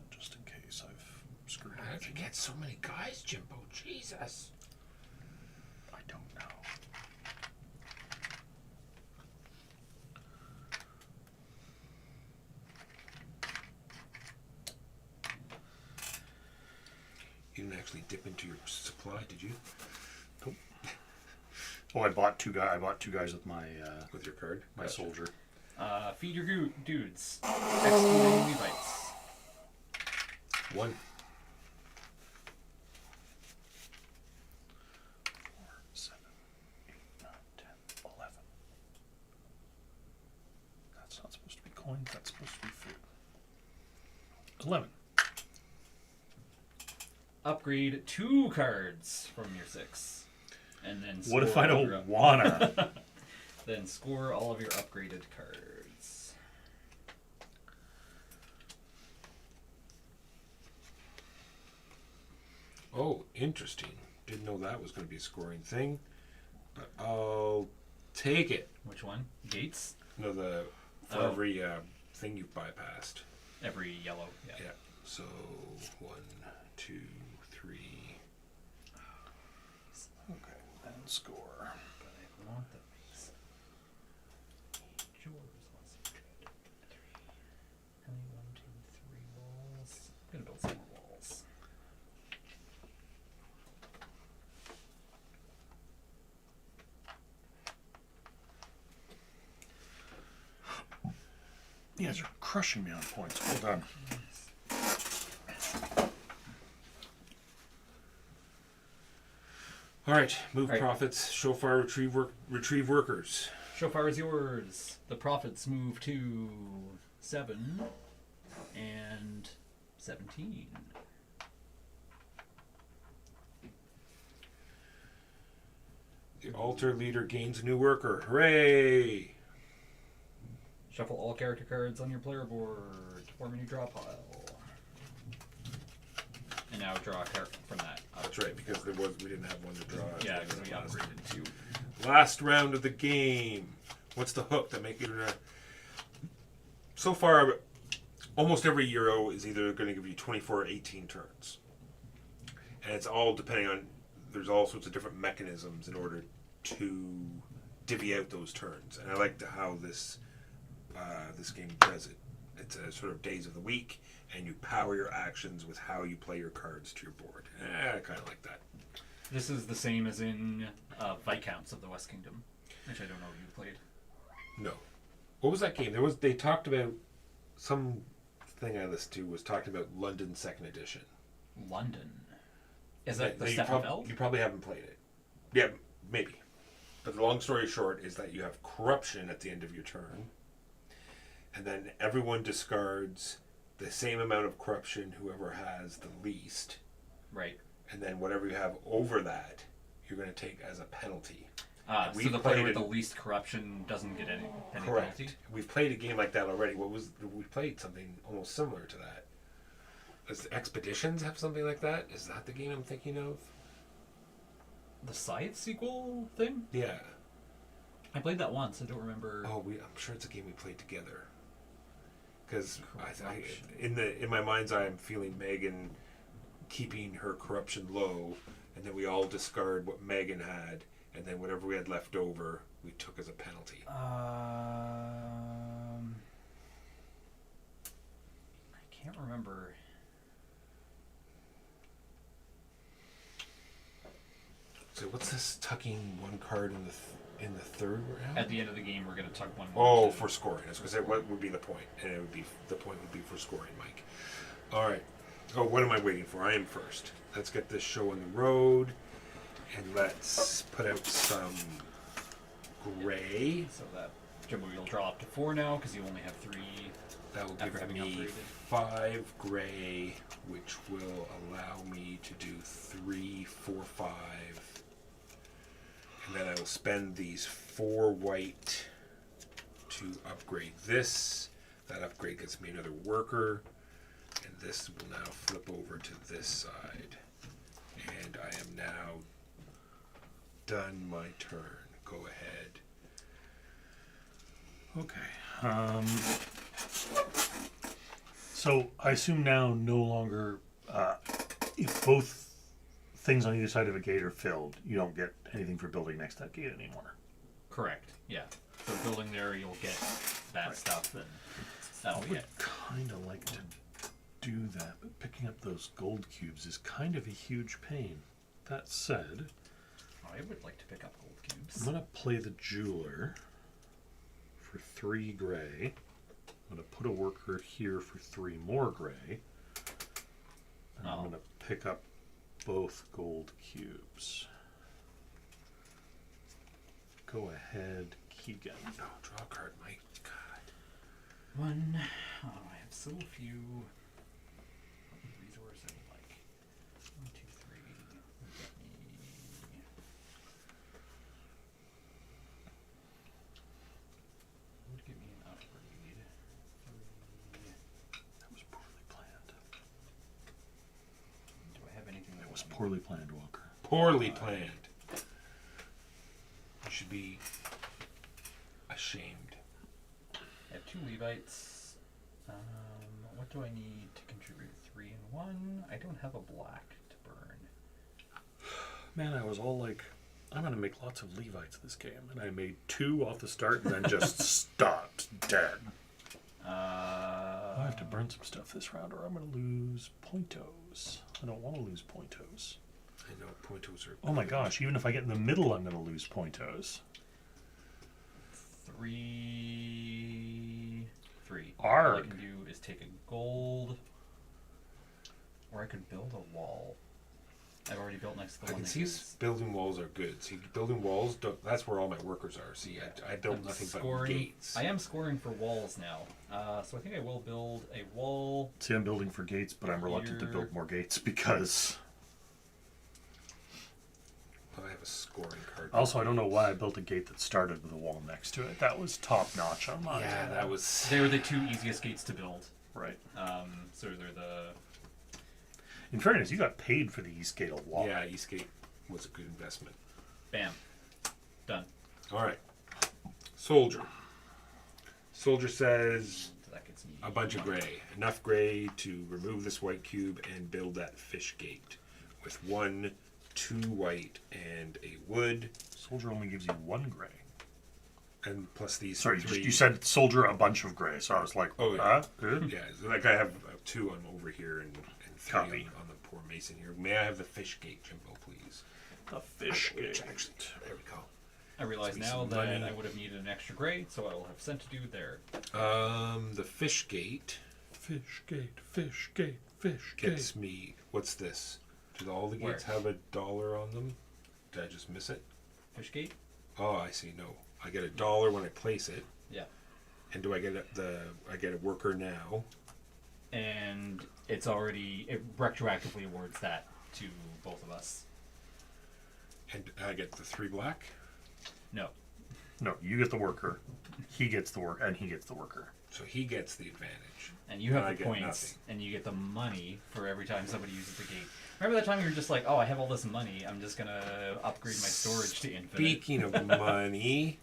Just in case I've screwed How did you anything. get so many guys, Jimbo? Jesus. I don't know. You didn't actually dip into your supply, did you? Nope. Oh, I bought two guys with my With your card? my Gotcha. soldier. Feed your dudes. Excluding Levites. 1. 4, 7, 8, 9, 10, 11. That's not supposed to be coins. That's supposed to be food. 11. Upgrade 2 cards from your 6. And then What if score I all your don't up- wanna? Then score all of your upgraded cards. Oh, interesting. Didn't know that was going to be a scoring thing. But I'll take it. Which one? Gates? No, for Oh. every thing you've bypassed. Every yellow. Yeah. Yeah. So 1, 2, 3. Okay, and score. But I want the base. Yours was 3. How many? 1, 2, 3 walls. I'm gonna build some more walls. You guys are crushing me on points. Well done. All right. Move All right. profits. Shofar retrieve workers. Shofar is yours. The profits move to 7 and 17. The altar leader gains a new worker. Hooray! Shuffle all character cards on your player board to form a new draw pile. And now draw a card from that. That's right, because we didn't have one to draw. Yeah, because we upgraded 2. Last round of the game. What's the hook that make you? So far, almost every Euro is either going to give you 24 or 18 turns, and it's all depending on. There's all sorts of different mechanisms in order to divvy out those turns, and I like how this game does it. It's a sort of days of the week, and you power your actions with how you play your cards to your board. I kind of like that. This is the same as in Viscounts of the West Kingdom, which I don't know if you played. No. What was that game? They talked about some thing I listened to was talking about London Second Edition. London. Is that the you Steffenfeld? You probably haven't played it. Yeah, maybe. But the long story short is that you have corruption at the end of your turn, and then everyone discards the same amount of corruption whoever has the least, Right. and then whatever you have over that, you're going to take as a penalty. So We've the player played with the it- least corruption doesn't get any Correct. penalty? We've played a game like that already. We played something almost similar to that. Does Expeditions have something like that? Is that the game I'm thinking of? The Scythe sequel thing? Yeah. I played that once. I don't remember. Oh, I'm sure it's a game we played together. Because Corruption. in my mind's eye, I'm feeling Megan keeping her corruption low, and then we all discard what Megan had, and then whatever we had left over, we took as a penalty. I can't remember. So what's this tucking one card in the third round? At the end of the game, we're going to tuck one more. Oh, to- for scoring. I was going to say, what would be the point? And the point would be for scoring, Mike. All right. Oh, what am I waiting for? I am first. Let's get this show on the road, and let's put out some gray. So that Jimbo, you'll draw up to 4 now because you only have 3. That will After give having me upgraded. 5 gray, which will allow me to do 3, 4, 5. And then I will spend these 4 white to upgrade this. That upgrade gets me another worker. And this will now flip over to this side. And I am now done my turn. Go ahead. Okay. So I assume now no longer, if both things on either side of a gate are filled, you don't get anything for building next to that gate anymore. Correct. Yeah. So building there, you'll get that stuff, and I that'll be would it. kind of like to do that, but picking up those gold cubes is kind of a huge pain. That said, I would like to pick up gold I'm cubes. going to play the jeweler for 3 gray. I'm going to put a worker here for 3 more gray. And I'm Oh. going to pick up both gold cubes. Go ahead, Keegan. No, draw a card, Mike. God. 1. Oh, I have so few resources I would like. 1, 2, 3. Would get me. Would give me an upgrade. 3. That was poorly planned. Do I have anything that It was will- poorly planned, Walker. Poorly planned. You should be ashamed. I have 2 Levites. What do I need to contribute? 3 and 1. I don't have a black to burn. Man, I was all like, I'm going to make lots of Levites this game. And I made 2 off the start and then just stopped dead. I have to burn some stuff this round or I'm going to lose pointos. I don't want to lose pointos. I know pointos are. Oh my good. gosh, even if I get in the middle, I'm going to lose pointos. 3. All I Arg. can do is take a gold, or I could build a wall. I've already built next to the I one can that see is- building walls are good. See, building walls, that's where all my workers are. See, I built I'm nothing but scoring. gates. I am scoring for walls now, so I think I will build a wall. See, I'm building for gates, but I'm reluctant to Here. build more gates because... I have a scoring card. Also, I don't know why I built a gate that started with a wall next to it. That was top notch on mine. Yeah, that was. They were the 2 easiest gates to build. Right. So they're the. In fairness, you got paid for the East Gate a lot. Yeah, Eastgate was a good investment. Bam. Done. All right. Soldier. Soldier says So that gets me a bunch of gray. Enough gray to remove this white cube and build that fish gate with 1, 2 white and a wood, Soldier only gives you 1 gray. and plus these Sorry, 3. you said soldier a bunch of gray, so I was like, Oh, yeah. Good. Yeah, so like I have 2 on over here and 3 Copy. on the poor mason here. May I have the fish gate, Jimbo, please? The fish Which gate. actually, there we go. I realize Sweet now some that money. I would have needed an extra grade, so I will have sent to do there. The fish gate Fish gate, fish gate, fish gets gate. me. What's this? Do all the Where? gates have a dollar on them? Did I just miss it? Fishgate? Oh, I see. No, I get a dollar when I place it. Yeah. And do I get I get a worker now? And it retroactively awards that to both of us. And I get the 3 black? No. No, you get the worker. He gets the work, and he gets the worker. So he gets the advantage. And you have I the get points, nothing. and you get the money for every time somebody uses the gate. Remember that time you were just like, oh, I have all this money, I'm just gonna upgrade my storage to infinite. Speaking of money,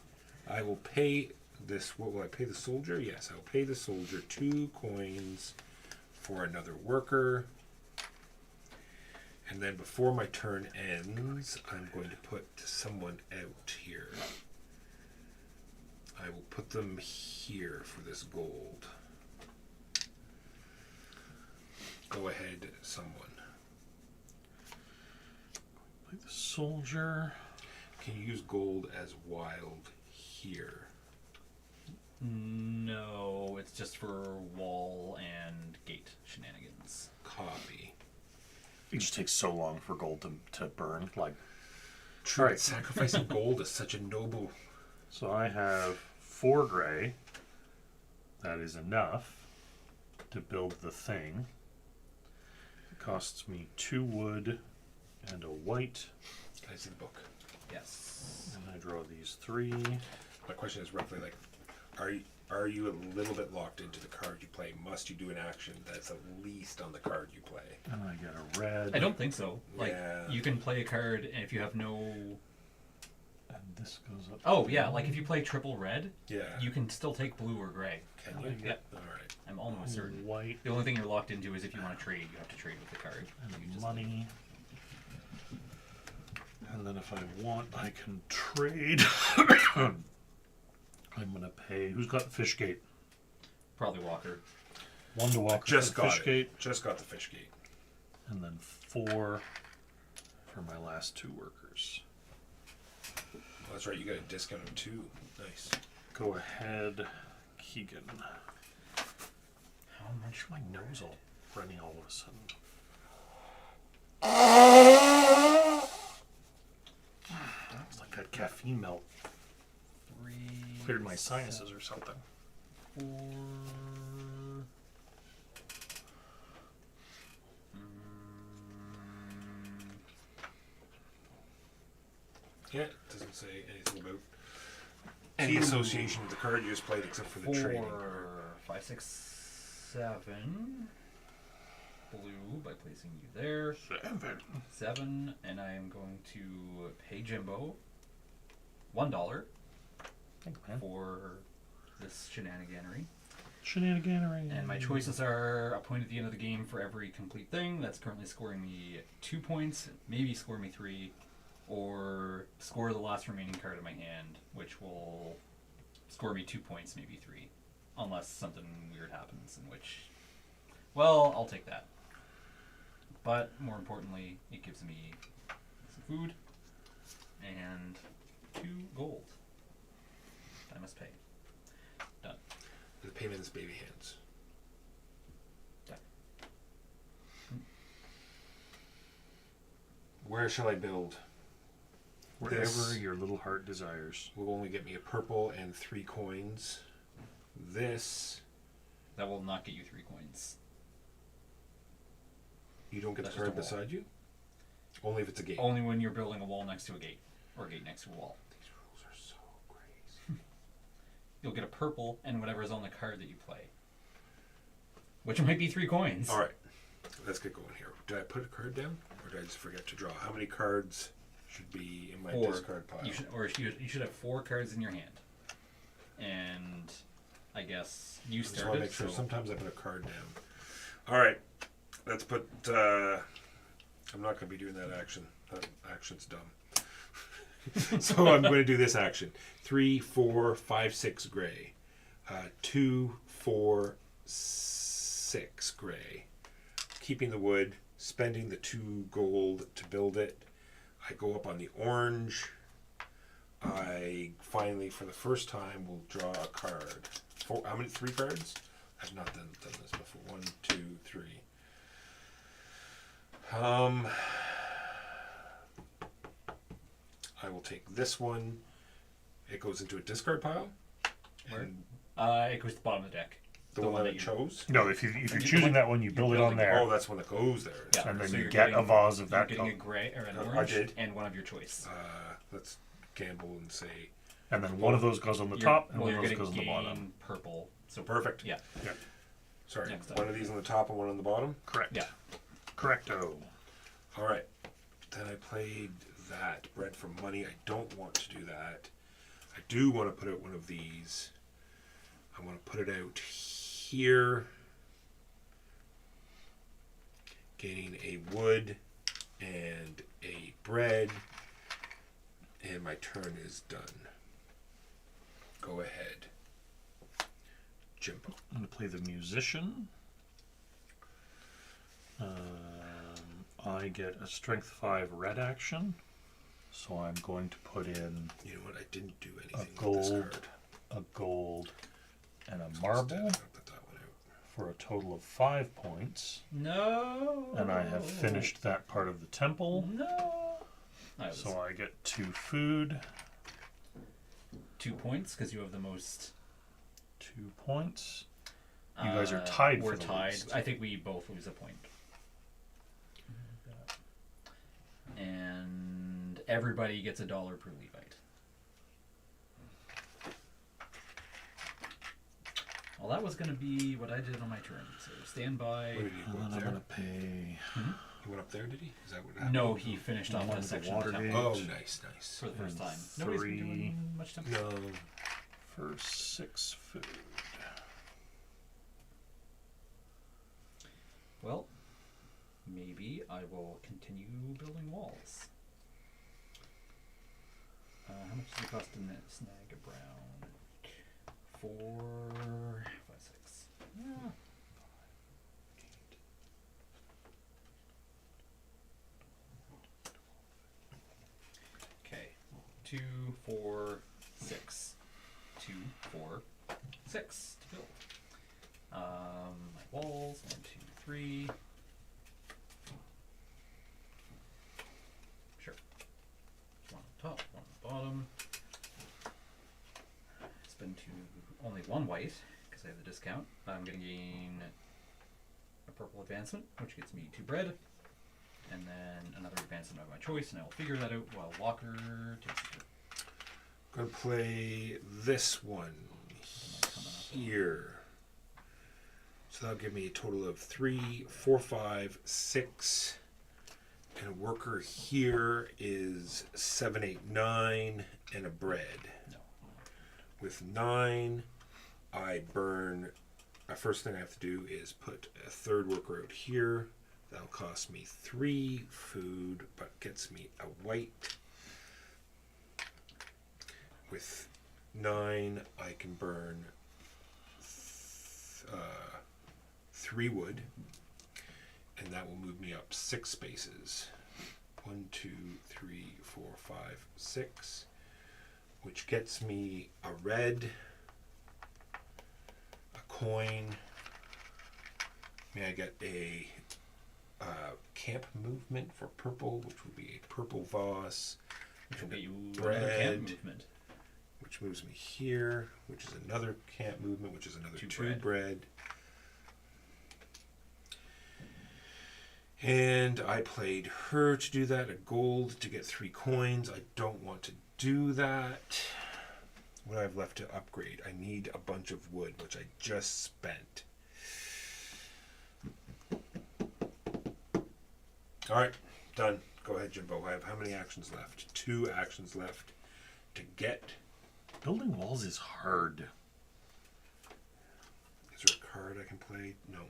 I will pay this. What will I pay the soldier? Yes, I will pay the soldier 2 coins for another worker. And then before my turn ends, I'm going to put someone out here. I will put them here for this gold. Go ahead, someone. Play the soldier. Can you use gold as wild here? No, it's just for wall and gate shenanigans. Copy. It just takes so long for gold to burn. Like, True, Alright. sacrificing gold is such a noble. so I have 4 gray. That is enough to build the thing. It costs me 2 wood and a white. Can I see the book? Yes. And I draw these 3. My question is roughly like, are you a little bit locked into the card you play? Must you do an action that's at least on the card you play? And I get a red. I don't think so. Like, Yeah. you can play a card, and if you have no... And this goes up. Oh, yeah, like if you play triple red, Yeah. you can still take blue or gray. Can you? Yeah. All right. I'm almost certain. White The only thing you're locked into is if you want to trade, you have to trade with the card. You and just- money. And then if I want, I can trade. I'm going to pay. Who's got the fish gate? Probably Walker. 1 to Walker Just for the got fish it. gate. Just got the fish gate. And then 4 for my last 2 workers. Well, that's right. You got a discount of 2. Nice. Go ahead, Keegan. How much my nose all running all of a sudden? It's like that caffeine melt 3, cleared my sinuses or something. 4. Yeah, it doesn't say anything about any association with the card you just played except for the trading. 4, 5, 6, 7. Blue by placing you there. 7, and I am going to pay Jimbo $1 Thanks, man. for this shenaniganery. Shenaniganery. And my choices are a point at the end of the game for every complete thing. That's currently scoring me 2 points, maybe score me 3, or score the last remaining card in my hand, which will score me 2 points, maybe 3, unless something weird happens, in which, well, I'll take that. But more importantly, it gives me some food and 2 gold. I must pay. Done. The payment's baby hands. Done. Where shall I build? Wherever This your little heart desires. will only get me a purple and 3 coins. This, That will not get you 3 coins. you don't get That's the card just a wall. beside you? Only if it's a gate. Only when you're building a wall next to a gate, or a gate next to a wall. These rules are so crazy. You'll get a purple and whatever's on the card that you play. Which might be 3 coins. All right, let's get going here. Did I put a card down, or did I just forget to draw? How many cards should be in my 4. discard pile? You should have 4 cards in your hand. And I guess you I just want to started. make sure. So Sometimes I put a card down. All right, let's put. I'm not going to be doing that action. That action's dumb. So I'm going to do this action. 3, 4, 5, 6 gray. 2, 4, 6 gray. Keeping the wood, spending the 2 gold to build it. I go up on the orange. I finally, for the first time, will draw a card. 4, how many? 3 cards? I've not done this before. 1, 2, 3. I will take this one. It goes into a discard pile. Where? And It goes to the bottom of the deck. the one that I chose. No, if you're choosing that one, you build it on there. Oh, that's one that goes there. Yeah, And then so you you're get getting- a vase of You're that getting a color. gray or an I orange did. and one of your choice. Let's gamble and say And then one of those goes on the You're- top, and well, one of you're those goes on the gonna bottom. gain purple. So perfect. Yeah. Yeah. Sorry, Next one up. of these on the top and one on the bottom. Correct. Yeah. Correcto. All right. Then I played that bread for money. I don't want to do that. I do want to put out one of these. I want to put it out here. Gaining a wood and a bread. And my turn is done. Go ahead, Jimbo. I'm going to play the musician. I get a strength 5 red action. So I'm going to put in You know what? I didn't do anything with gold. this card. a gold and a Instead, marble I'll put that one out. for a total of 5 points. No. And I have finished that part of the temple. No. I was So I get 2 food. 2 2 points because you have the most. 2 points. You guys are tied. We're for the tied. least. I think we both lose a point. And everybody gets $1 per Levite. Well, that was going to be what I did on my turn. So stand by. What did he go And up then I'm there? gonna pay. He went up there, did he? Is that what happened? No, he finished off One that of the section of the water temple Oh, gates. nice. for the first and time. Nobody's been 3. doing much temple. No. For 6 food. Well, maybe I will continue building walls. How much does it cost to snag a brown? 4, 5, 6. Yeah. Okay. 2, 4, 6. 2, 4, 6 to build. My walls, 1, 2, 3. Sure. One on top, one on the bottom. Spend only 1 white because I have the discount. I'm going to gain a purple advancement, which gets me 2 bread, and then another advancement of my choice, and I will figure that out while Walker takes it. Gonna play this one here. So that'll give me a total of 3, 4, 5, 6. And a worker here is 7, 8, 9, and a bread. No. With 9, I burn. First thing I have to do is put a 3rd worker out here. That'll cost me 3 food, but gets me a white. With 9, I can burn 3 wood, and that will move me up 6 spaces. 1, 2, 3, 4, 5, 6, which gets me a red, a coin. May I get a camp movement for purple, which will be a purple vase, Which will and get you bread. another camp movement. which moves me here, which is another camp movement, which is another 2 2 bread. bread. And I played her to do that, a gold to get 3 coins. I don't want to do that. What do I have left to upgrade? I need a bunch of wood, which I just spent. Alright, done. Go ahead, Jimbo. I have how many actions left? 2 actions left to get. Building walls is hard. Is there a card I can play? No.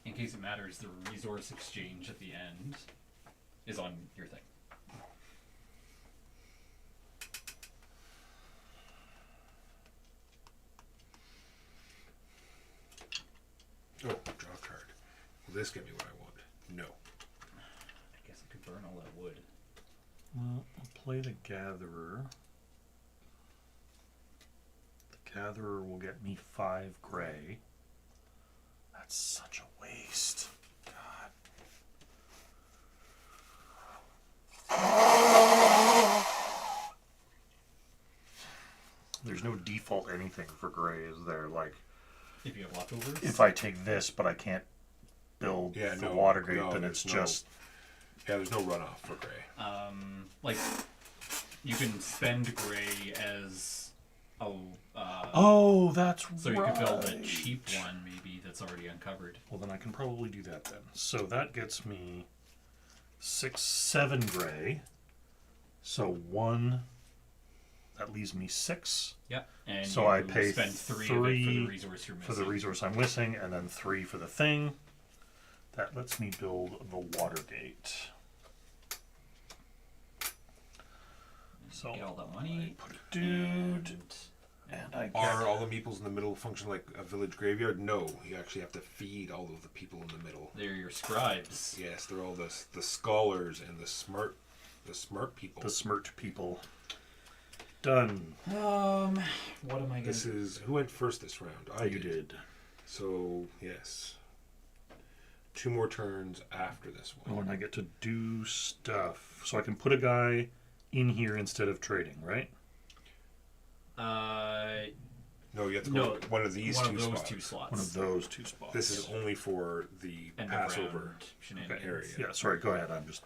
In case it matters, the resource exchange at the end is on your thing. Oh, draw a card. Will this get me what I want? No. I guess I could burn all that wood. Well, I'll play the Gatherer. The Gatherer will get me 5 gray. That's such a waste. God. There's no default anything for gray, is there? Like, If you have leftovers. if I take this, but I can't build the Watergate, then there's it's just... Yeah, there's no runoff for gray. Like, you can spend gray as a. Oh, that's So you right. could build a cheap one, maybe, that's already uncovered. Well, then I can probably do that then. So that gets me 6, 7 gray. So 1, that leaves me 6 Yeah. And So you I pay spend 3 of it for 3 the resource you're missing. for the resource I'm missing, and then 3 for the thing. That lets me build the Watergate. So Get all that I money. put a dude, and I Are get... all the meeples in the middle function like a village graveyard? No, you actually have to feed all of the people in the middle. They're your scribes. Yes, they're all the scholars and the smart people. The smirt people. Done. What am I going This to is who went first this round. I You did. So yes, 2 more turns after this Oh, one. and I get to do stuff. So I can put a guy in here instead of trading, right? No, you have to go No, one of these one two of those spots. two slots. One of those two spots. This is only for the End of Passover round shenanigans. area. Yeah, sorry, go ahead. I'm just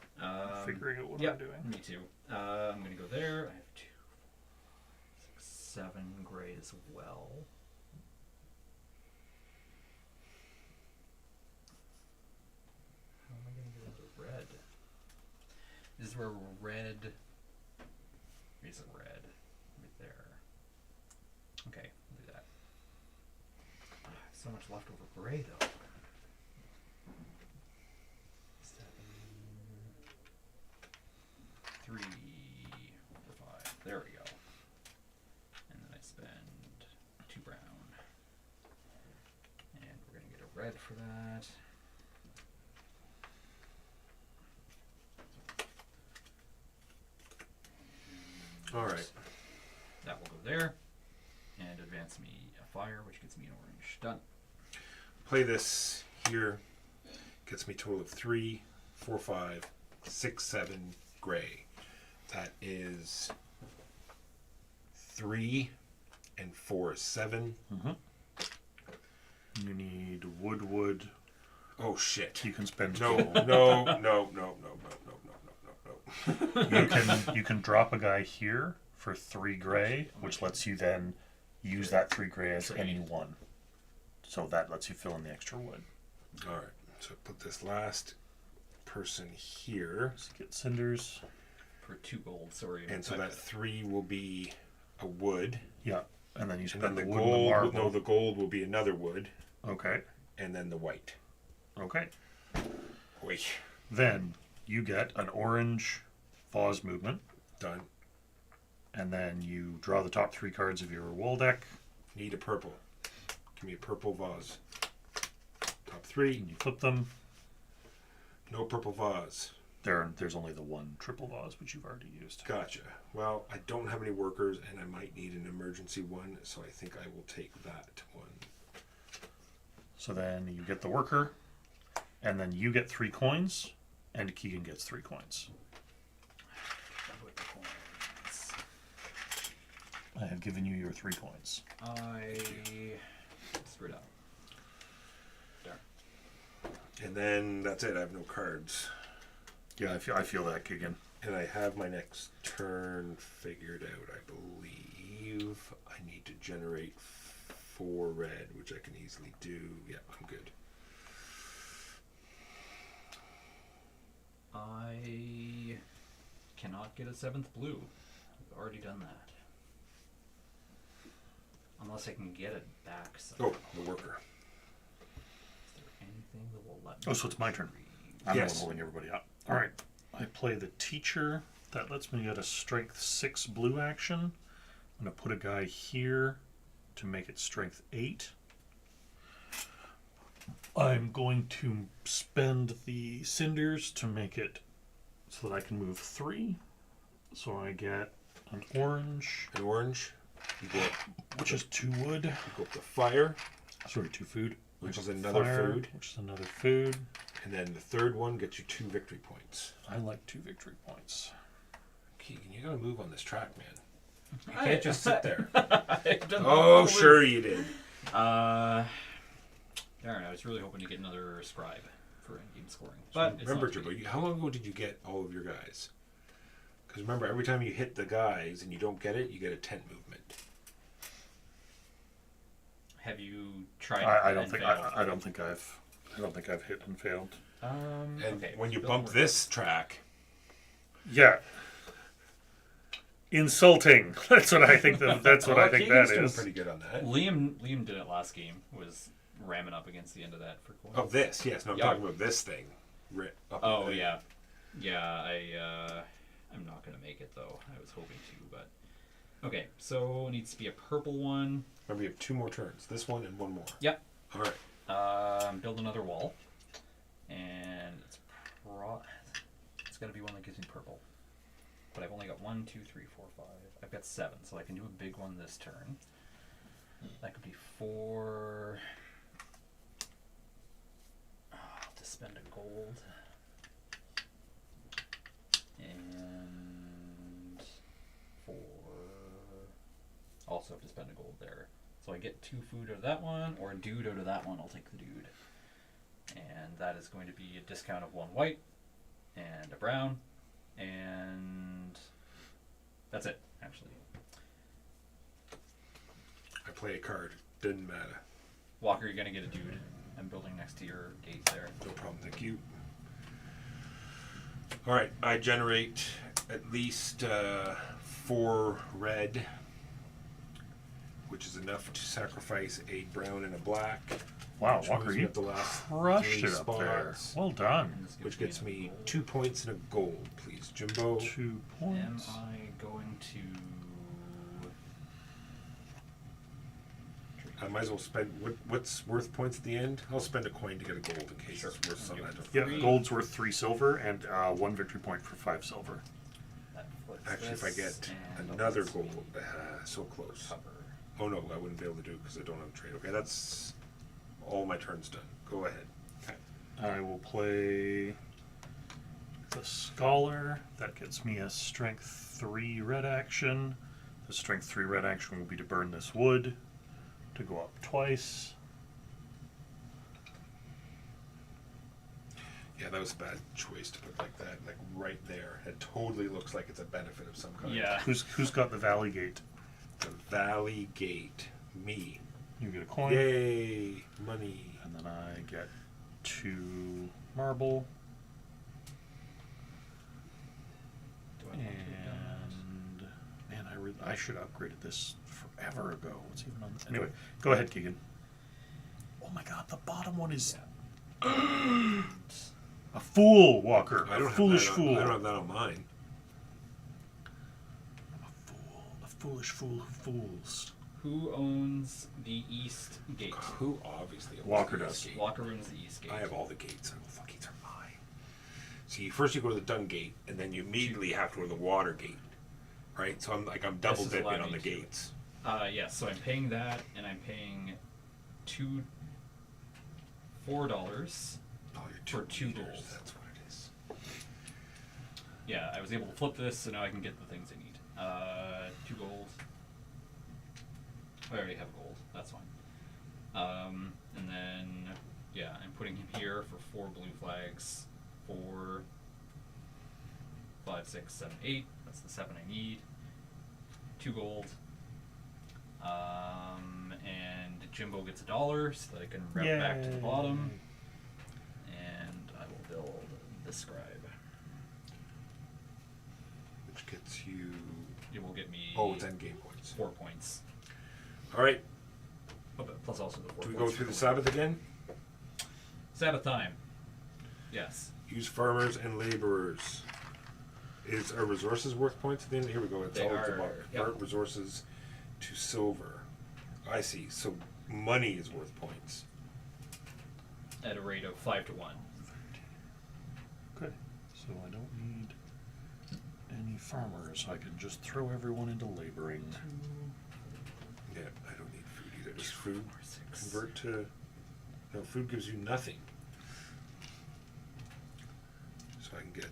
figuring out what Yep, I'm doing. me too. I'm gonna go there. I have 2, 6, 7 gray as well. How am I gonna get into red? This is where red is red. Right there. Okay, we'll do that. So much left over gray though. 7, 3, 4, 5. There we go. And then I spend 2 brown. And we're gonna get a red for that. All right. That will go there. And advance me a fire, which gets me an orange. Done. Play this here. Gets me a total of 3, 4, 5, 6, 7 gray. That is 3 and 4 is 7. You need wood. Oh shit. You can spend No, gold. no. You can drop a guy here for 3 gray, which lets you then use that 3 gray as any one. So that lets you fill in the extra wood. All right. So put this last person here, Let's get cinders. For 2 gold, sorry. and so that 3 will be a wood, Yeah, and then you and spend then the the wood and the gold. marble. No, the gold will be another wood, Okay. and then the white. Okay. Wait, Then you get an orange vase movement, done. and then you draw the top 3 cards of your wall deck, Need a purple. Give me a purple vase. Top 3. and you flip them. No purple vase. There's only the one triple vase, which you've already used. Gotcha. Well, I don't have any workers, and I might need an emergency one, so I think I will take that one. So then you get the worker, and then you get 3 coins, and Keegan gets 3 coins. With the coins. I have given you your 3 coins. I screwed up. Darn. And then that's it. I have no cards. Yeah, I feel that, Keegan. And I have my next turn figured out, I believe. I need to generate 4 red, which I can easily do. Yeah, I'm good. I cannot get a 7th blue. I've already done that. Unless I can get it back somehow. Oh, the worker. Is there anything that will let me? Oh, so it's my turn. I'm the Yes. one holding everybody up. All right. I play the teacher. That lets me get a strength 6 blue action. I'm going to put a guy here to make it strength 8. I'm going to spend the cinders to make it so that I can move 3. So I get an orange, An orange. You go up, which is 2 wood. you go up the fire, Sorry, 2 food. which is another Fire, food. which is another food. And then the third one gets you 2 victory points. I like 2 victory points. Keegan, you gotta move on this track, man. You can't just sit there. I've done Oh, all the- sure you did. Darn, I was really hoping to get another scribe for in-game scoring. But it's Remember, not to Jimbo, be. how long ago did you get all of your guys? Because remember, every time you hit the guys and you don't get it, you get a tent movement. Have you tried? I it don't and think failed? I don't think I've hit and failed. And okay. when you Build bump more. this track, Yeah. Insulting. That's what I think. That's what I think Keegan's that doing is. pretty good on that. Liam did it last game. Was ramming up against the end of that for coins. Oh, this, yes. No, I'm Yeah. talking about this thing. Up Oh there. yeah, yeah. I'm not gonna make it though. I was hoping to, but okay. So it needs to be a purple one. Remember, you have 2 more turns. This one and 1 more. Yep. All right. Build another wall, and it's gonna be one that gives me purple. But I've only got 1, 2, 3, 4, 5. I've got 7, so I can do a big one this turn. That could be 4. Oh, I'll spend a gold. And also have to spend a gold there. So I get 2 food out of that one, or a dude out of that one. I'll take the dude. And that is going to be a discount of 1 white and a brown, and that's it, actually. I play a card. Didn't matter. Walker, you're gonna get a dude. I'm building next to your gate there. No problem. Thank you. All right. I generate at least 4 red, which is enough to sacrifice a brown and a black. Wow, Which Walker, moves me you up the last crushed 3 it up there. spots, Well done. And this which me gets a me gold. 2 points and a gold, please, Jimbo. 2 Am points. I going to... I might as well spend what's worth points at the end. I'll spend a coin to get a gold in case Sure. it's worth some. I'll I give don't. it Yeah, Three. gold's worth 3 silver and 1 victory point for 5 silver. That flips Actually, if I this, get and another let's gold, so close. cover. Oh no, I wouldn't be able to do it because I don't have trade. Okay, that's all my turns done. Go ahead. Okay. I will play the Scholar. That gets me a Strength 3 red action. The Strength 3 red action will be to burn this wood, to go up twice. Yeah, that was a bad choice to put like that, like right there. It totally looks like it's a benefit of some kind. Yeah. Who's got the Valley Gate? The Valley Gate. Me. You get a coin. Yay! Money. And then I get 2 marble. Do I want to And man, I should have upgraded this forever ago. What's even on? Anyway, go ahead, Keegan. Oh my God, the bottom one is a fool, Walker. I don't A foolish have that on, fool. I don't have that on mine. A fool. A foolish fool who fools. Who owns the east gate? Who obviously owns Walker the does. East Gate? Walker owns the east gate. I have all the gates. Oh, fuck, gates are mine. See, first you go to the Dung Gate, and then you immediately have to go to the Water Gate. Right? So I'm double is dipping allowed on me the to. gates. Yes, so I'm paying that, and I'm paying $4 Oh, you're for 2 meters, gold. That's what it is. Yeah, I was able to flip this, so now I can get the things I need. 2 gold. I already have gold. That's fine. And then, yeah, I'm putting him here for 4 blue flags. 4, 5, 6, 7, 8. That's the 7 I need. 2 gold. And Jimbo gets $1 so that I can route back to the bottom. And I will build the scribe. Which gets you. It will get me Oh, it's end game points. 4 points. All right. Oh, but plus also the 4 Do we points go through for the Sabbath again? Sabbath time. Yes. Use farmers and laborers. Is our resources worth points at the end? Here we go. It's They all at the are, bottom. yep. Convert resources to silver. I see. So money is worth points. At a rate of 5 to 1. Okay, so I don't need any farmers. I can just throw everyone into laboring. Yeah, I don't need food either. Does food 6. convert to? No, food gives you nothing. So I can get.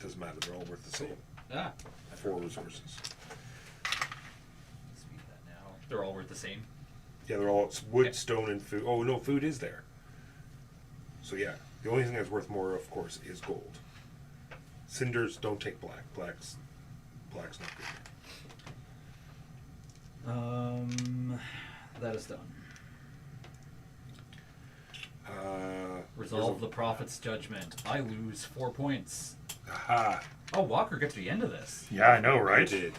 Doesn't matter. They're all worth the same. Ah. 4 resources. Speed that now. They're all worth the same. Yeah, they're all it's wood, Okay. stone, and food. Oh no, food is there. So yeah, the only thing that's worth more, of course, is gold. Cinders don't take black. Black's not good. That is done. Uh, Resolve the prophet's judgment. I lose 4 points. Aha! Oh, Walker gets to the end of this. Yeah, I know, I right? did.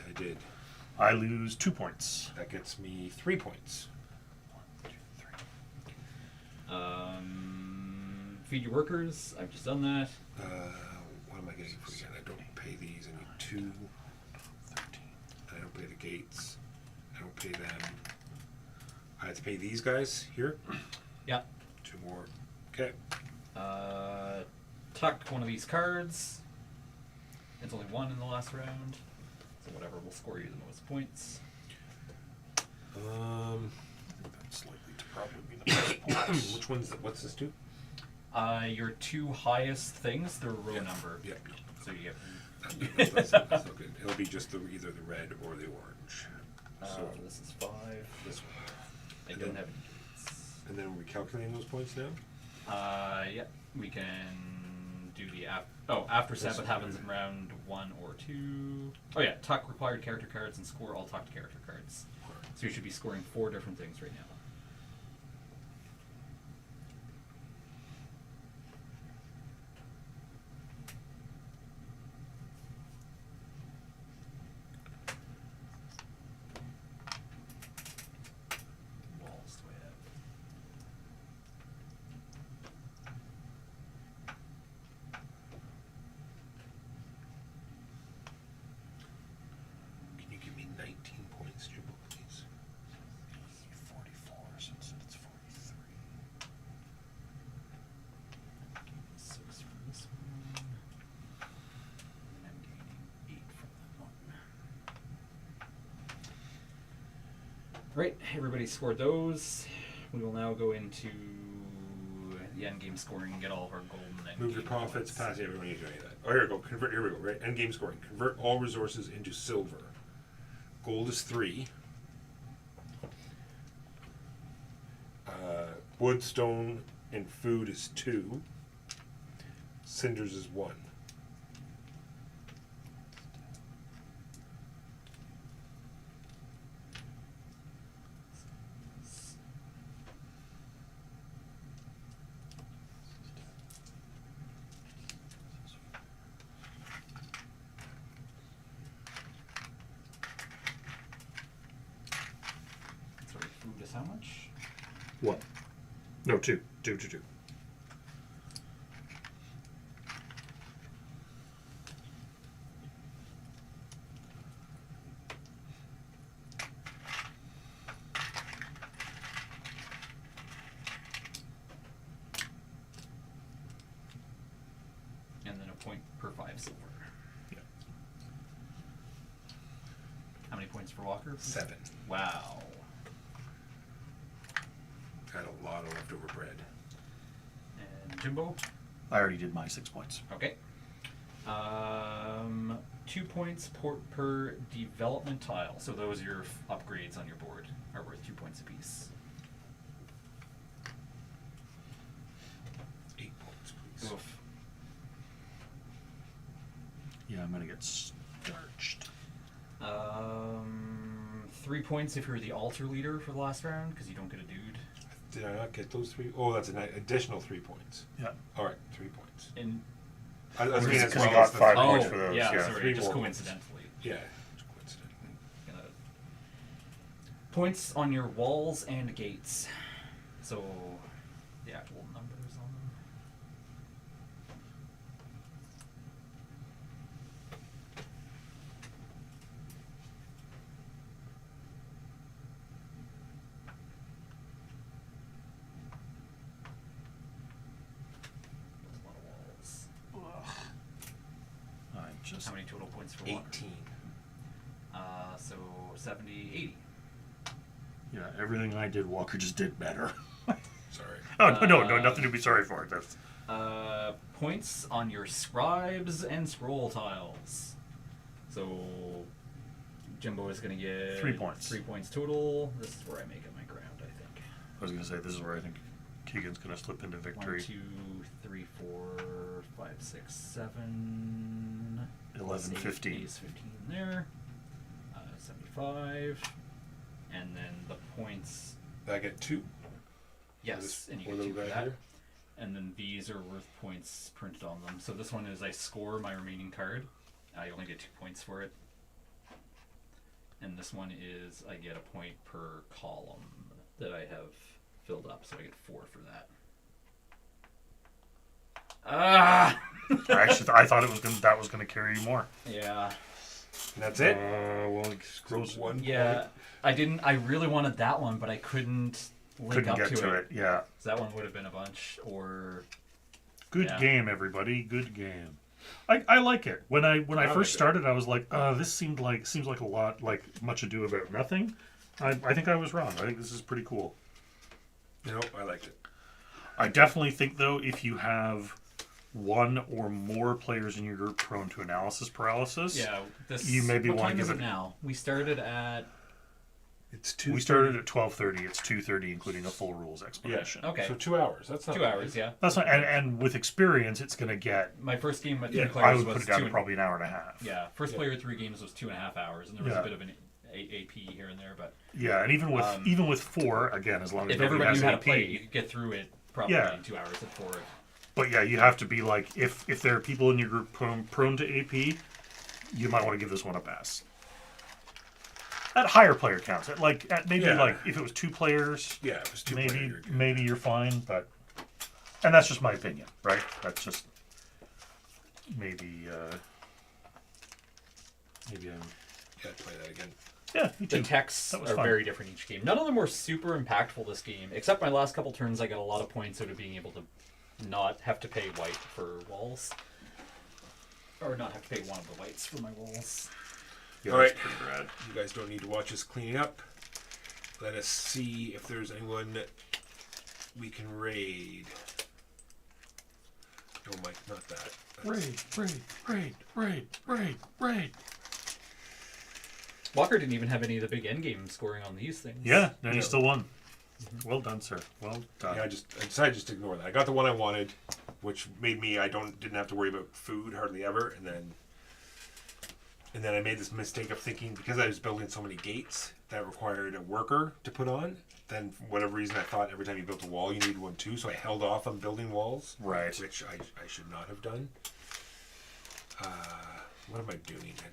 I lose 2 points. That gets me 3 points. 1, 2, 3. Feed your workers. I've just done that. What am I getting for again? I don't pay these. I need 2. 13. I don't pay the gates. I don't pay them. I have to pay these guys here. Yeah. 2 more. Okay. Tuck one of these cards. It's only 1 in the last round. So whatever will score you the most points. I think that's likely to probably be the most points. Which one's what's this do? Your two highest things, they're row Yeah. number. Yeah. So you get. That's not so good. It'll be just either the red or the orange. So, This is 5. This one. I don't have any gates. and then we're calculating those points now. Yeah, we can do the after Sabbath happens in round 1 or 2. Oh yeah, tuck required character cards and score all tucked character cards. So you should be scoring 4 different things right now. Walls do I have? Can you give me 19 points, Jimbo, please? 44 since it's 43. 6 from this one. And I'm gaining 8 from that one. Right, everybody scored those. We will now go into the end game scoring and get all of our golden end Move your game profits points. past everyone you do any of that. Oh, here we go. Convert. Here we go. Right. End game scoring. Convert all resources into silver. Gold is 3. Wood, stone, and food is 2. Cinders is 1. Sorry, food is how much? What? No, 2. 2. And then a point per 5 silver. Yeah. How many points for Walker? 7. Wow. Got a lot of leftover bread. And Jimbo? I already did my 6 points. Okay. 2 points per development tile. So those are your upgrades on your board are worth 2 points apiece. 8 points, please. Oof. Yeah, I'm gonna get starched. 3 points if you're the altar leader for the last round, because you don't get a dude. Did I not get those 3? Oh, that's an additional 3 points. Yeah. All right, 3 points. And I was mean, as Because you well as got the 5 three- points for those. yeah, Yeah. sorry, 3 just more coincidentally. Yeah, coincidentally. Gonna- Points on your walls and gates. So the actual numbers on them. That's a lot of walls. I just How many total points for Walker? 18. So 70, 80. yeah, everything I did, Walker just did better. Sorry. Oh no, nothing to be sorry for. That's Points on your scribes and scroll tiles. So Jimbo is going to get 3 points. 3 points total. This is where I make it my ground, I think. I was gonna say this is where I think Keegan's gonna slip into 1, victory. 2, 3, 4, 5, 6, 7. 11, 15. 15 there. 75. And then the points. Did I get 2? Yes, this and you poor get 2 little for guy that. here? And then these are worth points printed on them. So this one is I score my remaining card. I only get 2 points for it. And this one is I get a point per column that I have filled up, so I get 4 for that. Ah! I thought that was gonna carry you more. Yeah. And that's it? Well, it scrolls One Yeah. I really wanted that one, but I couldn't link couldn't up get to it. Yeah. So that one would have been a bunch, or Good Yeah. game, everybody. Good game. I like it. When I like first it. started, I was like, this seems like a lot like much ado about nothing. I think I was wrong. I think this is pretty cool. No, I liked it. I definitely think, though, if you have one or more players in your group prone to analysis paralysis, Yeah, you maybe what want time to is give it it. now? We started at. It's 2. We started at 12:30. It's 2:30, including a full rules explanation. Okay. So 2 hours. That's not 2 bad. hours, yeah. That's not, and with experience, it's going to get. My first game at 3 Yeah, players I would was put it down 2 to probably an hour and a half. Yeah, first Yeah. player 3 games was 2.5 hours, and there was Yeah. a bit of an AP here and there, but Yeah, and even with 4, again, as long as if nobody everybody has knew how to AP, play, you could get through it probably Yeah. in 2 hours at 4. But yeah, you have to be like, if there are people in your group prone to AP, you might want to give this one a pass. At higher player counts, at maybe Yeah. like if it was 2 players, Yeah, it was 2 maybe player, you're good. maybe you're fine. But and that's just my opinion, right? That's just maybe maybe I'm Yeah, play that again. yeah. Me The too. texts That was are fun. very different each game. None of them were super impactful this game, except my last couple turns I got a lot of points out of being able to not have to pay white for walls. Or not have to pay one of the whites for my walls. Yeah, All that's right. pretty rad. You guys don't need to watch us cleaning up. Let us see if there's anyone we can raid. No, Mike, not that. Raid. Walker didn't even have any of the big endgame scoring on these things. Yeah, and you Yeah. still won. Well done, sir. Well done. Yeah, I decided just to ignore that. I got the one I wanted, which made me didn't have to worry about food hardly ever, and then I made this mistake of thinking because I was building so many gates that required a worker to put on. Then for whatever reason I thought every time you built a wall you needed one too, so I held off on building walls. Right. Which I should not have done. What am I doing? I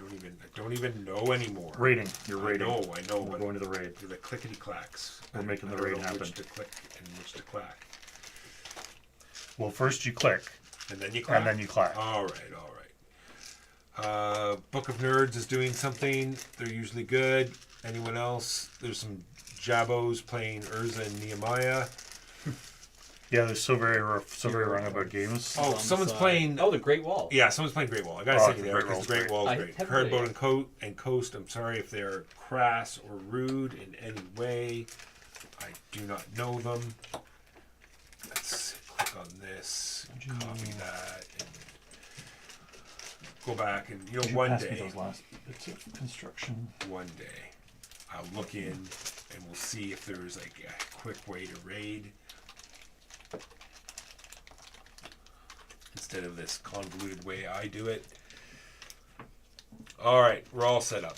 don't even know anymore. Raiding. You're I raiding. know. We're But going to the raid. the clickety clacks. We're making the I don't raid know happen. Which to click and which to clack. Well, first you click, And then you clack. and then you clack. All right. Book of Nerds is doing something. They're usually good. Anyone else? There's some Jabos playing Ezra and Nehemiah. Yeah, there's so very wrong about games. Oh, someone's playing. Oh, the Great Wall. Yeah, someone's playing Great Wall. I gotta Oh, say the there Great because the Wall's Great Wall I is great. haven't Hardboat played and Coast. I'm sorry if they're crass or rude in any way. I do not know them. Let's click on this, copy that, and go back and one Pass me day. those last bits of construction. One day I'll look in and we'll see if there's like a quick way to raid instead of this convoluted way I do it. All right, we're all set up.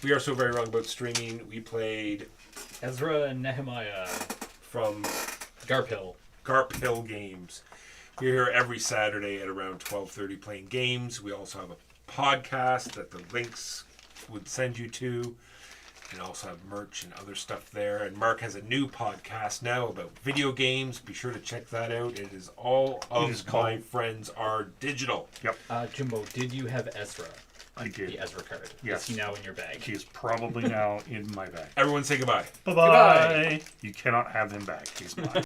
We are so very wrong about streaming. We played Ezra and Nehemiah. from Garp Hill Games. We're here every Saturday at around 12:30 playing games. We also have a podcast that the links would send you to, and also have merch and other stuff there. And Mark has a new podcast now about video games. Be sure to check that out. It is All It is of called- My Friends Are Digital. Yep, Jimbo, did you have Ezra? I did. The Ezra card. Yes. Is he now in your bag? He is probably now in my bag. Everyone say goodbye. Bye-bye. You cannot have him back. He's mine.